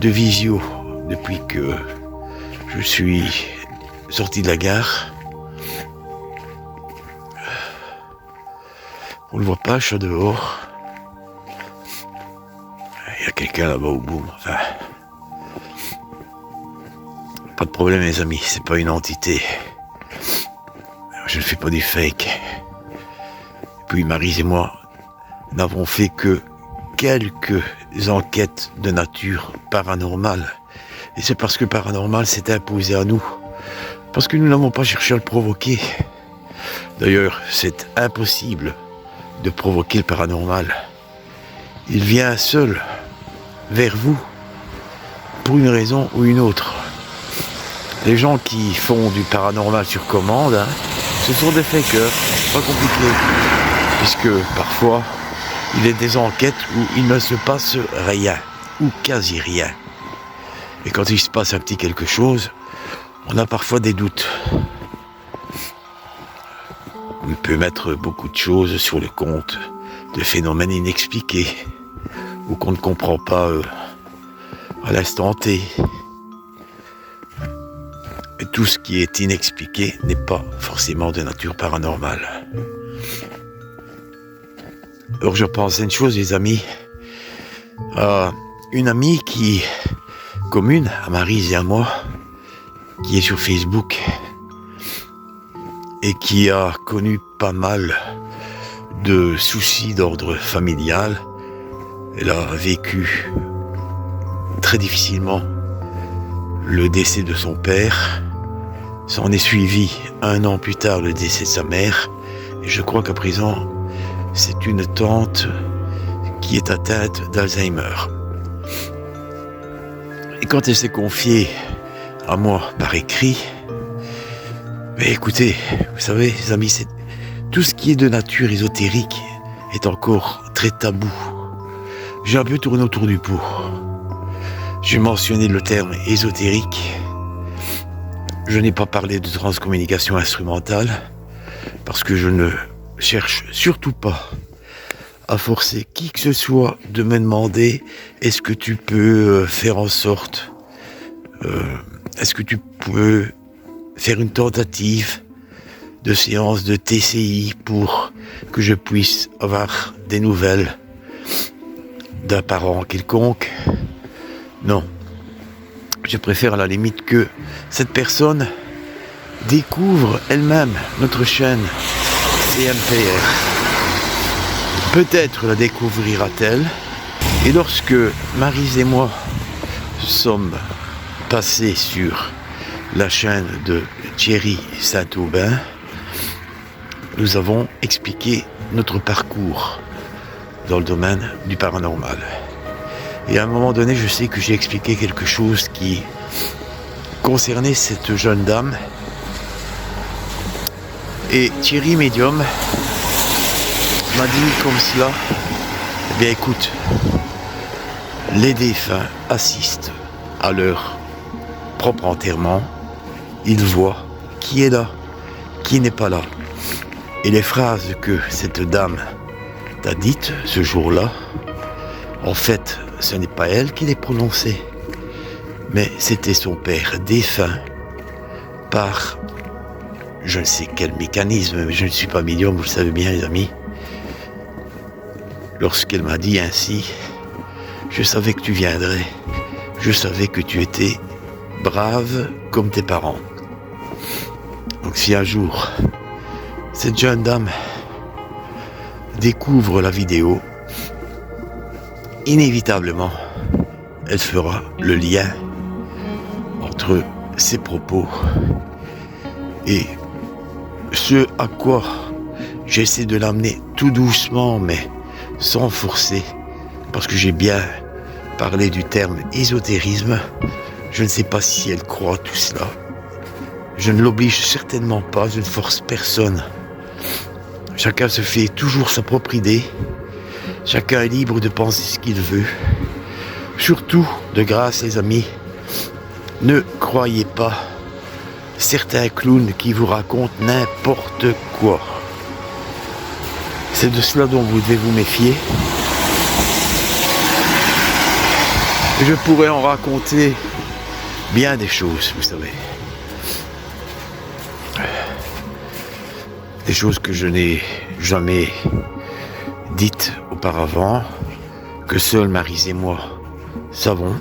visio depuis que je suis sorti de la gare. On ne le voit pas, je suis dehors. Il y a quelqu'un là-bas au bout. Enfin, pas de problème, les amis, c'est pas une entité. Je ne fais pas du fake. Et puis Maryse et moi n'avons fait que quelques enquêtes de nature paranormale. Et c'est parce que paranormal s'est imposé à nous. Parce que nous n'avons pas cherché à le provoquer. D'ailleurs, c'est impossible de provoquer le paranormal. Il vient seul vers vous pour une raison ou une autre. Les gens qui font du paranormal sur commande, ce sont des fakers, pas compliqué, puisque parfois il y a des enquêtes où il ne se passe rien, ou quasi rien. Et quand il se passe un petit quelque chose, on a parfois des doutes. On peut mettre beaucoup de choses sur le compte de phénomènes inexpliqués ou qu'on ne comprend pas à l'instant T. Et tout ce qui est inexpliqué n'est pas forcément de nature paranormale. Alors je pense à une chose, les amis, à une amie qui commune à Maryse et à moi, qui est sur Facebook et qui a connu pas mal de soucis d'ordre familial. Elle a vécu très difficilement le décès de son père. S'en est suivi 1 an plus tard le décès de sa mère. Et je crois qu'à présent, c'est une tante qui est atteinte d'Alzheimer. Et quand elle s'est confiée à moi par écrit, mais écoutez, vous savez, les amis, tout ce qui est de nature ésotérique est encore très tabou. J'ai un peu tourné autour du pot. J'ai mentionné le terme ésotérique. Je n'ai pas parlé de transcommunication instrumentale parce que je ne cherche surtout pas à forcer qui que ce soit de me demander est-ce que tu peux faire en sorte, est-ce que tu peux faire une tentative de séance de TCI pour que je puisse avoir des nouvelles d'un parent quelconque. Non. Je préfère à la limite que cette personne découvre elle-même notre chaîne CMPR. Peut-être la découvrira-t-elle. Et lorsque Maryse et moi sommes passés sur la chaîne de Thierry Saint-Aubin, nous avons expliqué notre parcours dans le domaine du paranormal. Et à un moment donné, je sais que j'ai expliqué quelque chose qui concernait cette jeune dame. Et Thierry Médium m'a dit comme cela, eh bien écoute, les défunts assistent à leur propre enterrement, ils voient qui est là, qui n'est pas là. Et les phrases que cette dame t'a dites ce jour-là, en fait, ce n'est pas elle qui les prononçait, mais c'était son père défunt par je ne sais quel mécanisme, mais je ne suis pas médium, vous le savez bien les amis. Lorsqu'elle m'a dit ainsi, je savais que tu viendrais, je savais que tu étais brave comme tes parents. Donc si un jour, cette jeune dame découvre la vidéo, inévitablement, elle fera le lien entre ses propos et ce à quoi j'essaie de l'amener tout doucement, mais sans forcer, parce que j'ai bien parlé du terme ésotérisme. Je ne sais pas si elle croit tout cela. Je ne l'oblige certainement pas, je ne force personne. Chacun se fait toujours sa propre idée. Chacun est libre de penser ce qu'il veut. Surtout, de grâce les amis, ne croyez pas certains clowns qui vous racontent n'importe quoi. C'est de cela dont vous devez vous méfier. Je pourrais en raconter bien des choses, vous savez. Des choses que je n'ai jamais dites auparavant, que seuls Maryse et moi savons,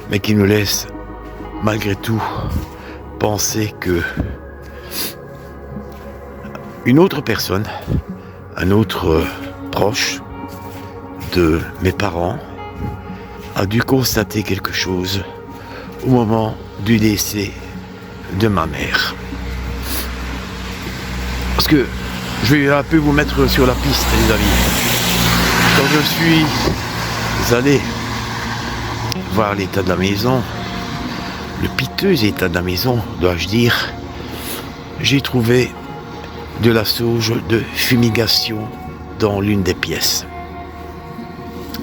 mais qui nous laissent malgré tout penser que une autre personne, un autre proche de mes parents, a dû constater quelque chose au moment du décès de ma mère. Parce que je vais un peu vous mettre sur la piste, les amis. Quand je suis allé voir l'état de la maison, le piteux état de la maison, dois-je dire, j'ai trouvé de la sauge de fumigation dans l'une des pièces.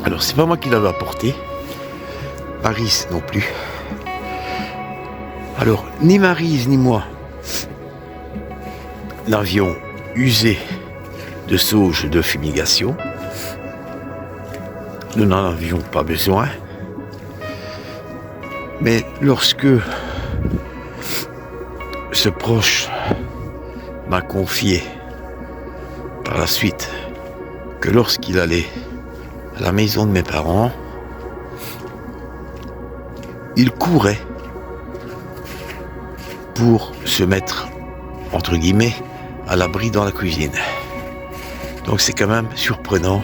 Alors c'est pas moi qui l'avais apporté, Maryse non plus. Alors ni Maryse ni moi n'avions usé de sauge de fumigation. Nous n'en avions pas besoin. Mais lorsque ce proche m'a confié par la suite que lorsqu'il allait à la maison de mes parents, il courait pour se mettre, entre guillemets, à l'abri dans la cuisine. Donc c'est quand même surprenant.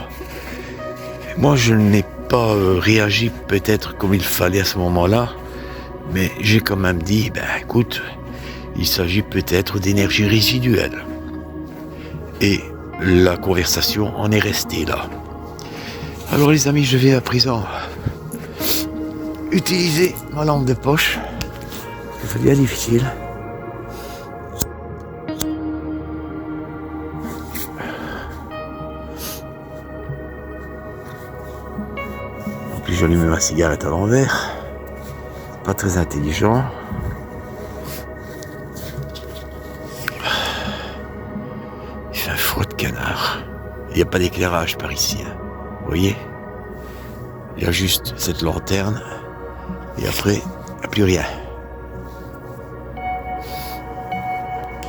Moi je n'ai pas réagi peut-être comme il fallait à ce moment-là, mais j'ai quand même dit, écoute, il s'agit peut-être d'énergie résiduelle. Et la conversation en est restée là. Alors les amis, je vais à présent utiliser ma lampe de poche. C'est bien difficile. En plus, j'allume ma cigarette à l'envers. Pas très intelligent. Il fait un froid de canard. Il n'y a pas d'éclairage par ici. Vous voyez? Il y a juste cette lanterne. Et après, il n'y a plus rien.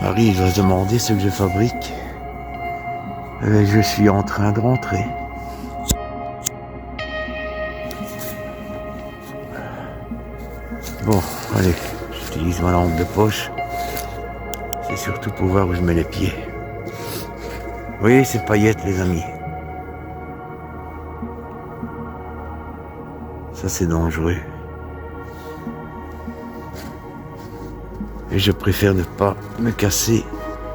Marie va se demander ce que je fabrique. Je suis en train de rentrer. Bon, allez, j'utilise ma lampe de poche. C'est surtout pour voir où je mets les pieds. Vous voyez ces paillettes, les amis? Ça, c'est dangereux. Et je préfère ne pas me casser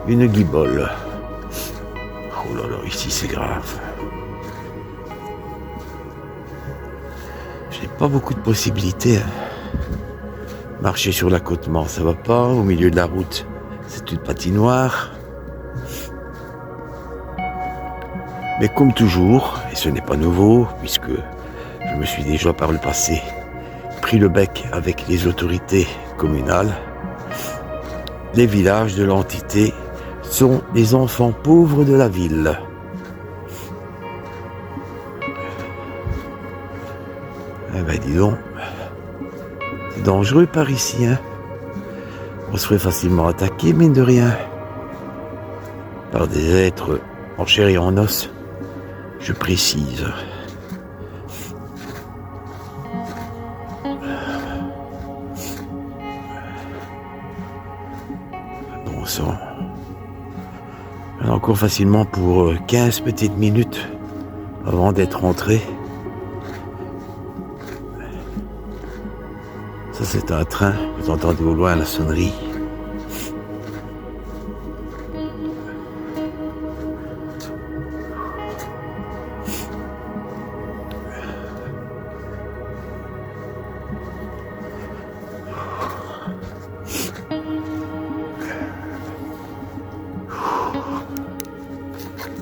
une guibole. Oh là là, ici c'est grave. J'ai pas beaucoup de possibilités. Marcher sur l'accotement, ça va pas. Au milieu de la route, c'est une patinoire. Mais comme toujours, et ce n'est pas nouveau, puisque je me suis déjà par le passé pris le bec avec les autorités communales, les villages de l'entité sont les enfants pauvres de la ville. Eh ben dis donc, c'est dangereux par ici, hein. On se ferait facilement attaquer, mine de rien, par des êtres en chair et en os, je précise. Bon sang. On a encore facilement pour 15 petites minutes avant d'être rentré. Ça c'est un train, vous entendez au loin la sonnerie.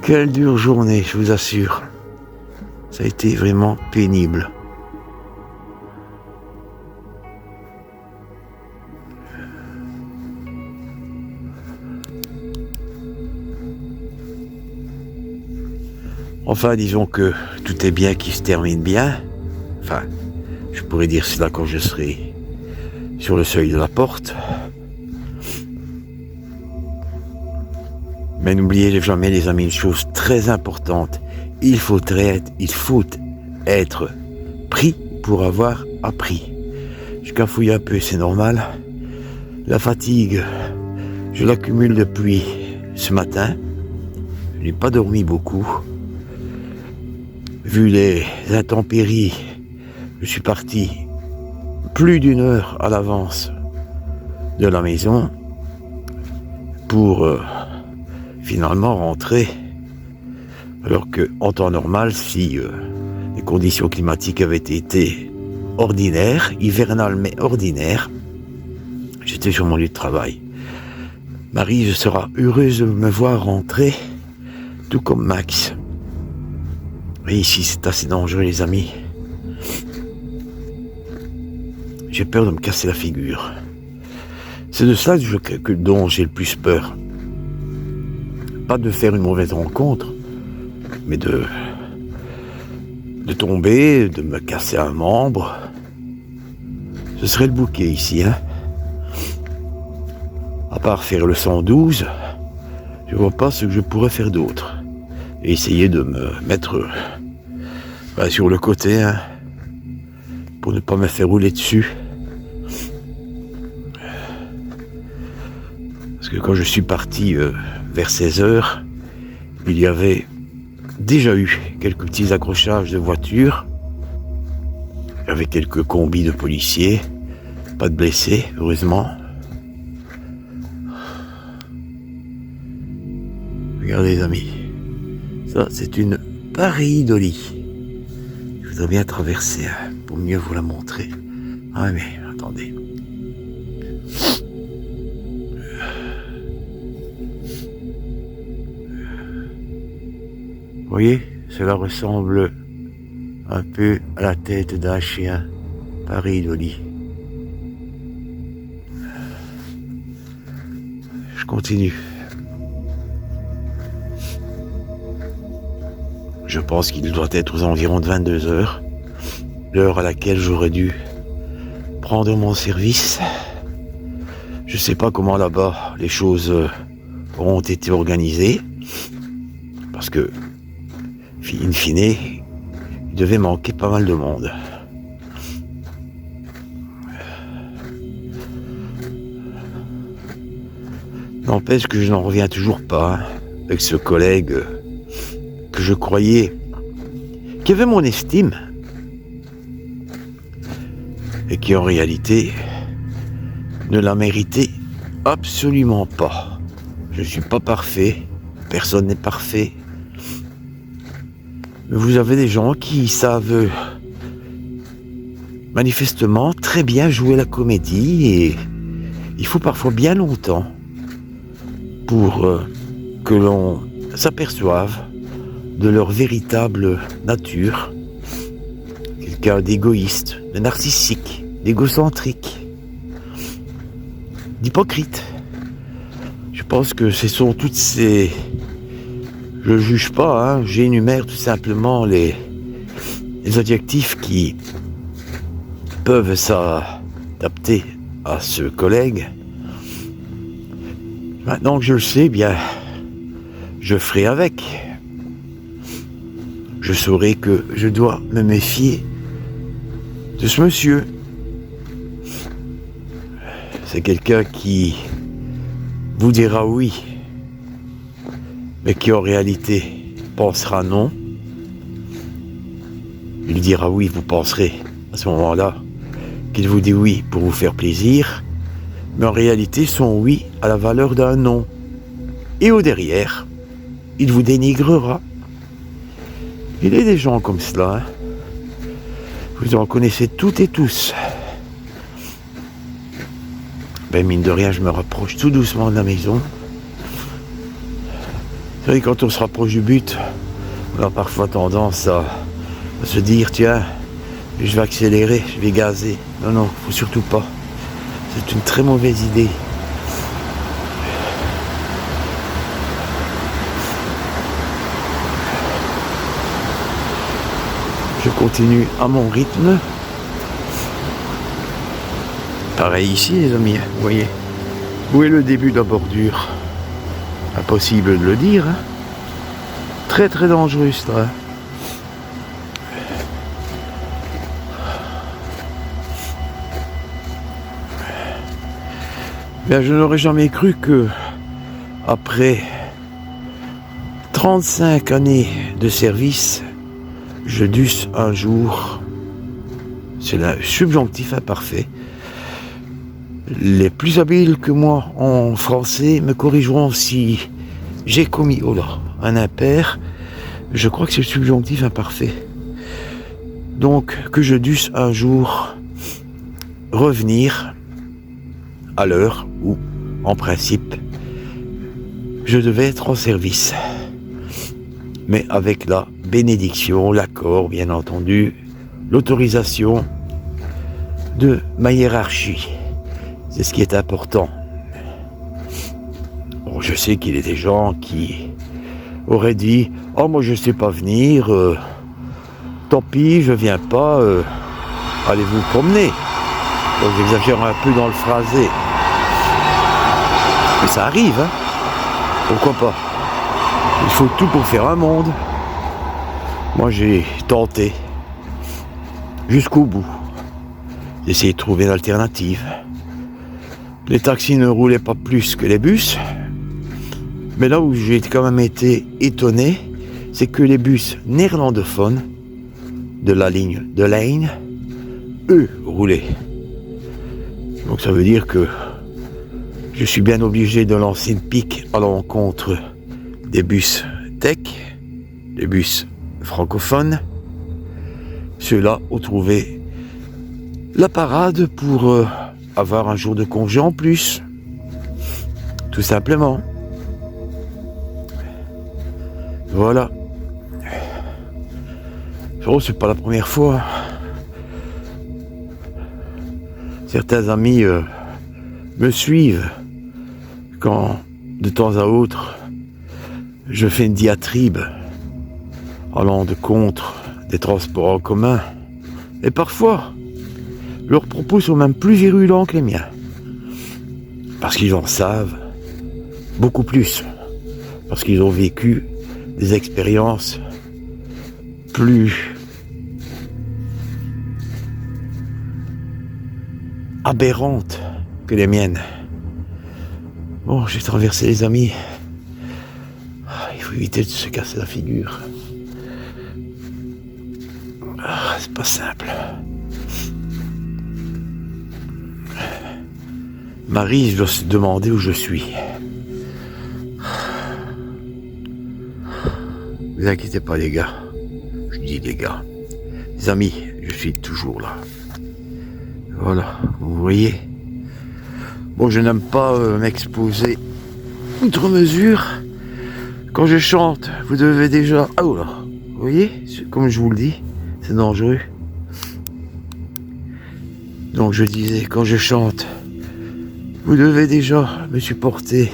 Quelle dure journée, je vous assure. Ça a été vraiment pénible. Enfin, disons que tout est bien qui se termine bien. Enfin, je pourrais dire cela quand je serai sur le seuil de la porte. Mais n'oubliez jamais, les amis, une chose très importante. Il faut être pris pour avoir appris. Je cafouille un peu, c'est normal. La fatigue, je l'accumule depuis ce matin. Je n'ai pas dormi beaucoup. Vu les intempéries, je suis parti plus d'une heure à l'avance de la maison pour finalement rentrer, alors que en temps normal, si les conditions climatiques avaient été ordinaires, hivernales mais ordinaires, j'étais sur mon lieu de travail. Marie sera heureuse de me voir rentrer, tout comme Max. Et ici c'est assez dangereux, les amis. J'ai peur de me casser la figure. C'est de cela dont j'ai le plus peur. Pas de faire une mauvaise rencontre, mais de tomber, de me casser un membre. Ce serait le bouquet ici, hein. À part faire le 112, je vois pas ce que je pourrais faire d'autre. Et essayer de me mettre sur le côté, hein, pour ne pas me faire rouler dessus. Parce que quand je suis parti vers 16h, il y avait déjà eu quelques petits accrochages de voitures. Il y avait quelques combis de policiers, pas de blessés, heureusement. Regardez les amis, ça c'est une pareidolie. Je voudrais bien traverser pour mieux vous la montrer. Ah mais attendez. Vous voyez, cela ressemble un peu à la tête d'un chien, pareidolie. Je continue. Je pense qu'il doit être aux environs de 22h, l'heure à laquelle j'aurais dû prendre mon service. Je ne sais pas comment là-bas les choses auront été organisées, parce que, in fine, il devait manquer pas mal de monde. N'empêche que je n'en reviens toujours pas avec ce collègue que je croyais qui avait mon estime et qui en réalité ne la méritait absolument pas. Je ne suis pas parfait, personne n'est parfait. Mais vous avez des gens qui savent manifestement très bien jouer la comédie et il faut parfois bien longtemps pour que l'on s'aperçoive de leur véritable nature. Quelqu'un d'égoïste, de narcissique, d'égocentrique, d'hypocrite. Je pense que ce sont toutes ces... Je ne juge pas, hein, j'énumère tout simplement les adjectifs qui peuvent s'adapter à ce collègue. Maintenant que je le sais, bien, je ferai avec. Je saurai que je dois me méfier de ce monsieur. C'est quelqu'un qui vous dira oui mais qui en réalité pensera non. Il dira oui, vous penserez à ce moment-là qu'il vous dit oui pour vous faire plaisir, mais en réalité son oui a la valeur d'un non. Et au derrière, il vous dénigrera. Il y a des gens comme cela, hein. Vous en connaissez toutes et tous. Ben mine de rien, je me rapproche tout doucement de la maison. C'est vrai que quand on se rapproche du but, on a parfois tendance à se dire, tiens, je vais accélérer, je vais gazer. Non, non, faut surtout pas. C'est une très mauvaise idée. Je continue à mon rythme. Pareil ici, les amis, vous voyez. Où est le début de la bordure? Impossible de le dire, hein. Très très dangereux, ça. Hein. Bien, je n'aurais jamais cru que, après 35 années de service, je dusse un jour, c'est le subjonctif imparfait. Les plus habiles que moi en français me corrigeront si j'ai commis un impair. Je crois que c'est le subjonctif imparfait. Donc, que je dusse un jour revenir à l'heure où, en principe, je devais être en service. Mais avec la bénédiction, l'accord, bien entendu, l'autorisation de ma hiérarchie. C'est ce qui est important. Bon, je sais qu'il y a des gens qui auraient dit « Oh, moi je sais pas venir, tant pis, je viens pas, allez vous promener. » Donc j'exagère un peu dans le phrasé. Mais ça arrive, hein. Pourquoi pas? Il faut tout pour faire un monde. Moi j'ai tenté jusqu'au bout d'essayer de trouver une alternative. Les taxis ne roulaient pas plus que les bus. Mais là où j'ai quand même été étonné, c'est que les bus néerlandophones de la ligne de Lijn, eux, roulaient. Donc ça veut dire que je suis bien obligé de lancer une pique à l'encontre des bus tech, des bus francophones. Ceux-là ont trouvé la parade pour avoir un jour de congé en plus. Tout simplement. Voilà. Oh, c'est pas la première fois. Certains amis me suivent quand, de temps à autre, je fais une diatribe allant de contre des transports en commun. Et parfois, leurs propos sont même plus virulents que les miens. Parce qu'ils en savent beaucoup plus. Parce qu'ils ont vécu des expériences plus aberrantes que les miennes. Bon, j'ai traversé les amis. Il faut éviter de se casser la figure. C'est pas simple. Marie, je dois se demander où je suis. Ne vous inquiétez pas les gars. Je dis les gars. Les amis, je suis toujours là. Voilà, vous voyez. Bon, je n'aime pas m'exposer outre mesure. Quand je chante, vous devez déjà... Ah oh là, vous voyez, comme je vous le dis, c'est dangereux. Donc je disais, quand je chante, vous devez déjà me supporter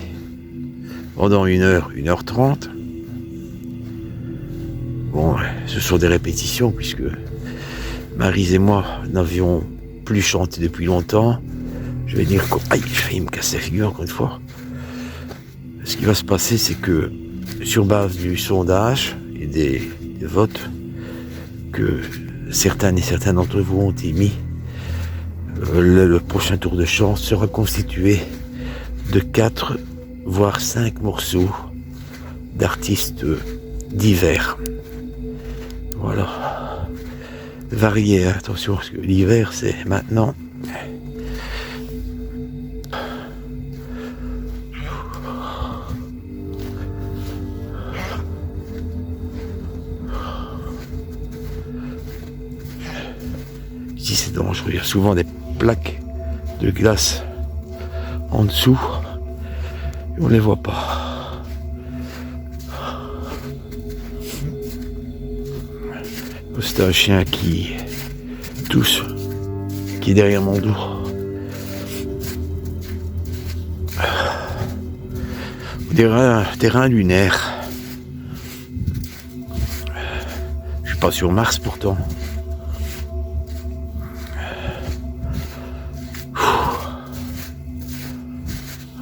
pendant 1h30. Bon, ce sont des répétitions puisque Maryse et moi n'avions plus chanté depuis longtemps. Je vais dire que... Aïe, j'ai failli me casser la figure encore une fois. Ce qui va se passer, c'est que sur base du sondage et des votes que certains et certains d'entre vous ont émis, le prochain tour de chant sera constitué de 4 voire 5 morceaux d'artistes d'hiver. Voilà. Variés, attention, parce que l'hiver, c'est maintenant. Ici, c'est dangereux. Il y a souvent des plaques de glace en dessous. Et on ne les voit pas. C'est un chien qui tousse, qui est derrière mon dos. Terrain lunaire. Je suis pas sur Mars pourtant.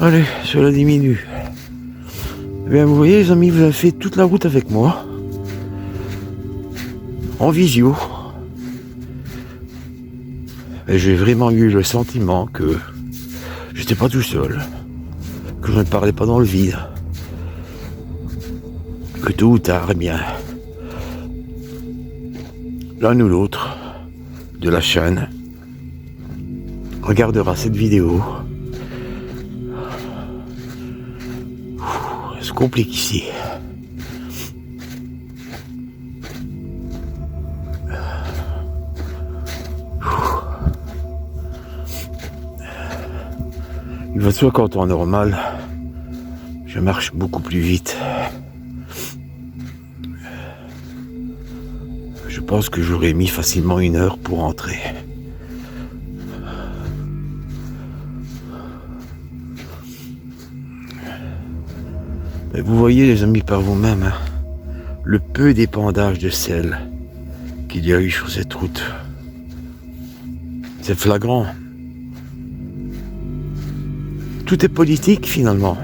Allez, cela diminue. Eh bien, vous voyez les amis, vous avez fait toute la route avec moi. En visio. Et j'ai vraiment eu le sentiment que j'étais pas tout seul. Que je ne parlais pas dans le vide. Que tôt ou tard, eh bien, l'un ou l'autre de la chaîne regardera cette vidéo. Ça se complique ici. Il va de soi qu'en temps normal, je marche beaucoup plus vite. Je pense que j'aurais mis facilement 1 heure pour entrer. Mais vous voyez les amis par vous-même, hein, le peu d'épandage de sel qu'il y a eu sur cette route. C'est flagrant. Tout est politique finalement.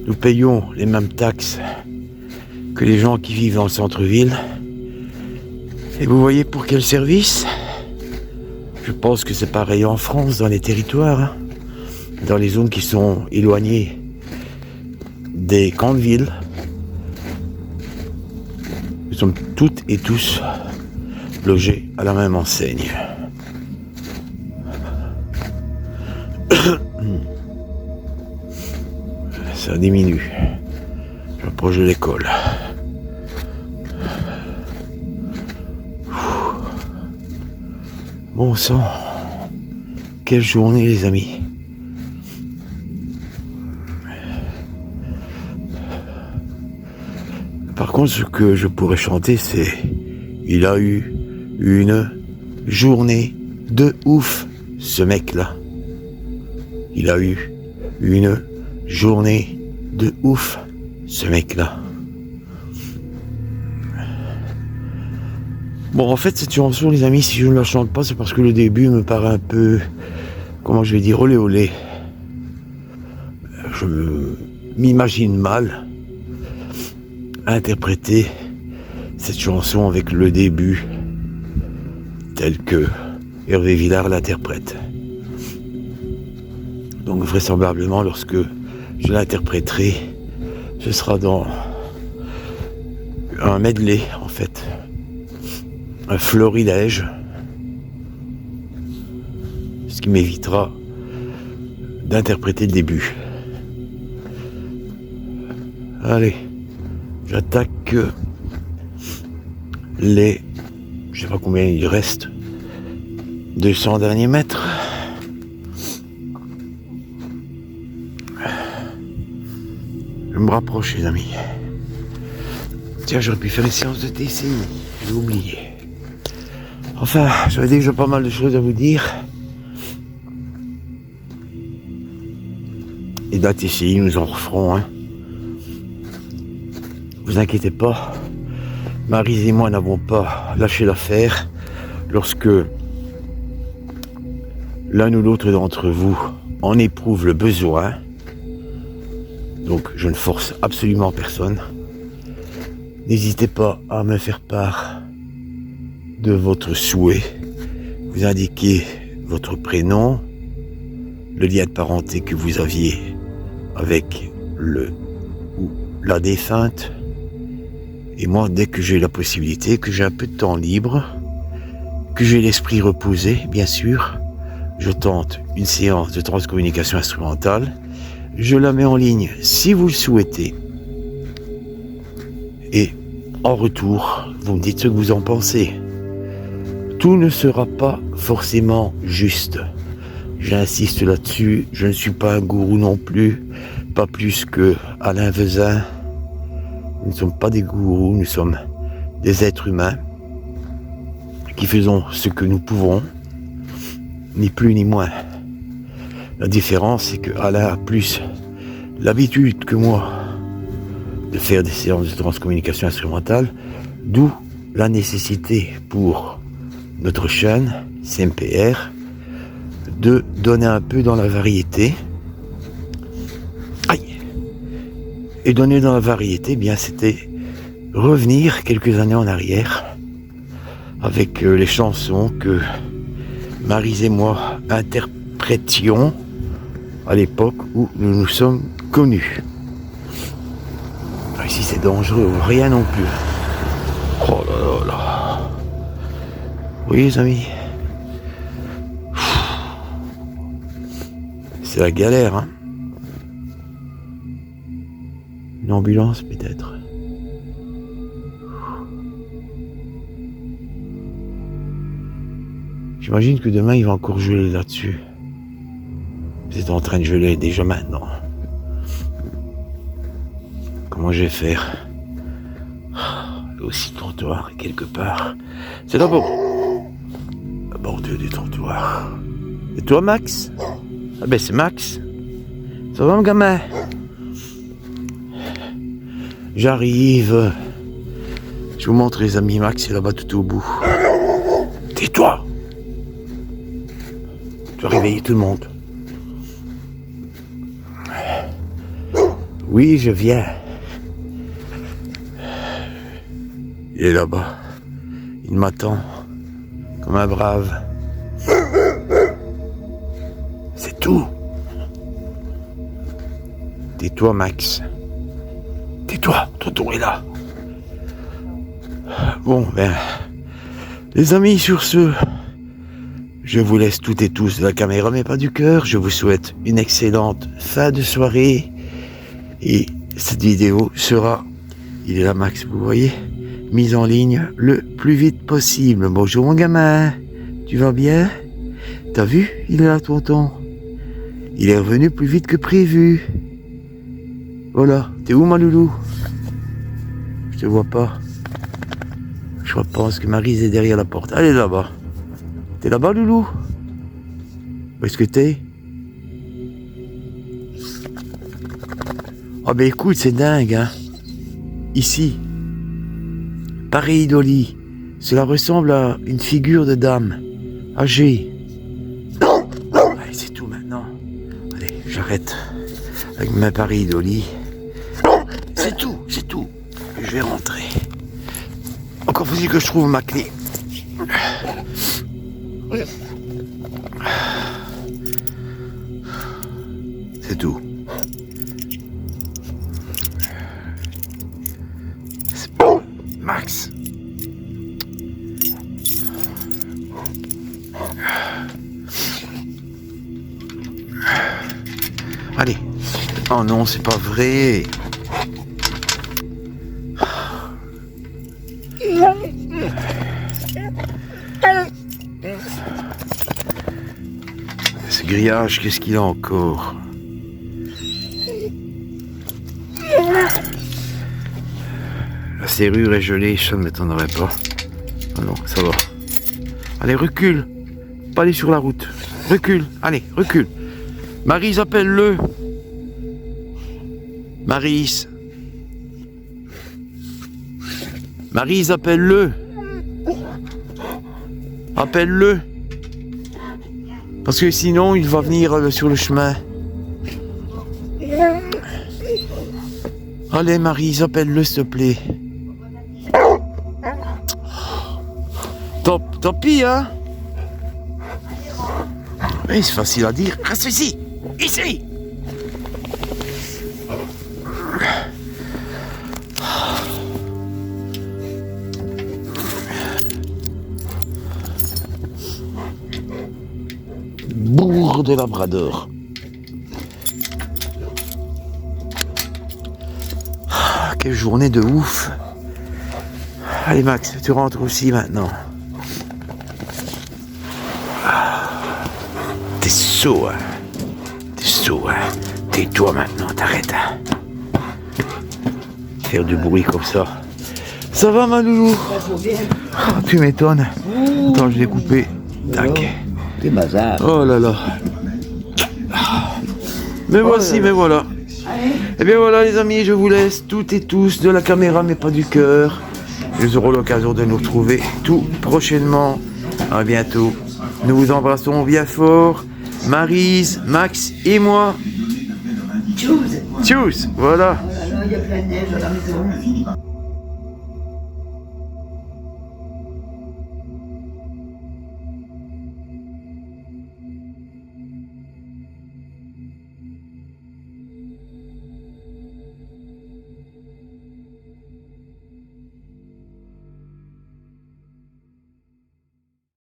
Nous payons les mêmes taxes que les gens qui vivent dans le centre-ville. Et vous voyez pour quel service? Je pense que c'est pareil en France, dans les territoires, hein, dans les zones qui sont éloignées des grandes villes. Nous sommes toutes et tous logés à la même enseigne. Ça diminue. J'approche de l'école. Bon sang, quelle journée les amis. Par contre, ce que je pourrais chanter, c'est il a eu une journée de ouf, ce mec-là. Il a eu une journée de ouf, ce mec-là. Bon, en fait, cette chanson, les amis, si je ne la chante pas, c'est parce que le début me paraît un peu, comment je vais dire, olé olé. Je m'imagine mal interpréter cette chanson avec le début tel que Hervé Villard l'interprète. Donc vraisemblablement, lorsque je l'interpréterai, ce sera dans un medley, en fait. Un florilège. Ce qui m'évitera d'interpréter le début. Allez, j'attaque les... je sais pas combien il reste. 200 derniers mètres. Je me rapproche, les amis. Tiens, j'aurais pu faire une séance de TCI. J'ai oublié. Enfin, j'avais déjà pas mal de choses à vous dire. Et de la TCI, nous en referons, hein. Vous inquiétez pas. Maryse et moi n'avons pas lâché l'affaire lorsque l'un ou l'autre d'entre vous en éprouve le besoin. Donc, je ne force absolument personne. N'hésitez pas à me faire part de votre souhait. Vous indiquez votre prénom, le lien de parenté que vous aviez avec le ou la défunte. Et moi, dès que j'ai la possibilité, que j'ai un peu de temps libre, que j'ai l'esprit reposé, bien sûr, je tente une séance de transcommunication instrumentale. Je la mets en ligne si vous le souhaitez. Et en retour, vous me dites ce que vous en pensez. Tout ne sera pas forcément juste. J'insiste là-dessus, je ne suis pas un gourou non plus, pas plus que Alain Vezin. Nous ne sommes pas des gourous, nous sommes des êtres humains qui faisons ce que nous pouvons, ni plus ni moins. La différence, c'est que Alain a plus l'habitude que moi de faire des séances de transcommunication instrumentale, d'où la nécessité pour notre chaîne CMPR de donner un peu dans la variété. Aïe. Et donner dans la variété, bien c'était revenir quelques années en arrière avec les chansons que Maryse et moi interprétions à l'époque où nous nous sommes connus. Ici c'est dangereux, rien non plus. Oh là là là. Oui les amis. C'est la galère, hein. Une ambulance peut-être. J'imagine que demain il va encore geler là-dessus. C'est en train de geler déjà maintenant. Comment je vais faire? Aussi trottoir quelque part. C'est d'abord la bordure du trottoir. Et toi Max? Ah ben c'est Max. Ça va mon gamin? J'arrive. Je vous montre les amis, Max est là-bas tout au bout. Tais-toi! Tu vas réveiller tout le monde. Oui, je viens. Il est là-bas. Il m'attend. Comme un brave. C'est tout. Tais-toi, Max. Tais-toi, Tonton est là. Bon, ben... Les amis, sur ce... Je vous laisse toutes et tous de la caméra, mais pas du cœur. Je vous souhaite une excellente fin de soirée. Et cette vidéo sera... Il est là, Max, vous voyez ? Mise en ligne le plus vite possible. Bonjour, mon gamin. Tu vas bien ? T'as vu ? Il est là, tonton. Il est revenu plus vite que prévu. Voilà. T'es où, ma loulou ? Je te vois pas. Je pense que Maryse est derrière la porte. Elle est là-bas. T'es là-bas, loulou ? Où est-ce que t'es ? Ah ben écoute, c'est dingue, hein. Ici, pareidolie. Cela ressemble à une figure de dame, âgée. Allez, c'est tout maintenant. Allez, j'arrête avec ma pareidolie. C'est tout, c'est tout. Je vais rentrer. Encore faut-il que je trouve ma clé. C'est tout. C'est bon, Max. Allez. Oh non, c'est pas vrai. Ce grillage, qu'est-ce qu'il a encore? La serrure est gelée, ça ne m'étonnerait pas. Ah non, ça va. Allez, recule. Pas aller sur la route. Recule, allez, recule. Maryse, appelle-le. Maryse. Maryse, appelle-le. Appelle-le. Parce que sinon, il va venir sur le chemin. Allez, Maryse, appelle-le, s'il te plaît. Tant pis, hein. Oui, c'est facile à dire. Reste ici. Ici. ceinture de Labrador. Ah, quelle journée de ouf. Allez Max, tu rentres aussi maintenant. Ah, t'es sot, hein. T'es sot, hein. Tais-toi maintenant, t'arrêtes. Hein. Faire du bruit comme ça. Ça va ma loulou? Oh, tu m'étonnes. Attends, je vais couper. Tac. C'est bazar. Oh là là. Me voici, me voilà. Et bien voilà les amis, je vous laisse toutes et tous de la caméra mais pas du cœur. Nous aurons l'occasion de nous retrouver tout prochainement. À bientôt. Nous vous embrassons bien fort. Maryse, Max et moi. Tchuss. Tchuss, voilà. Oh là là, il y a plein de neige à la maison.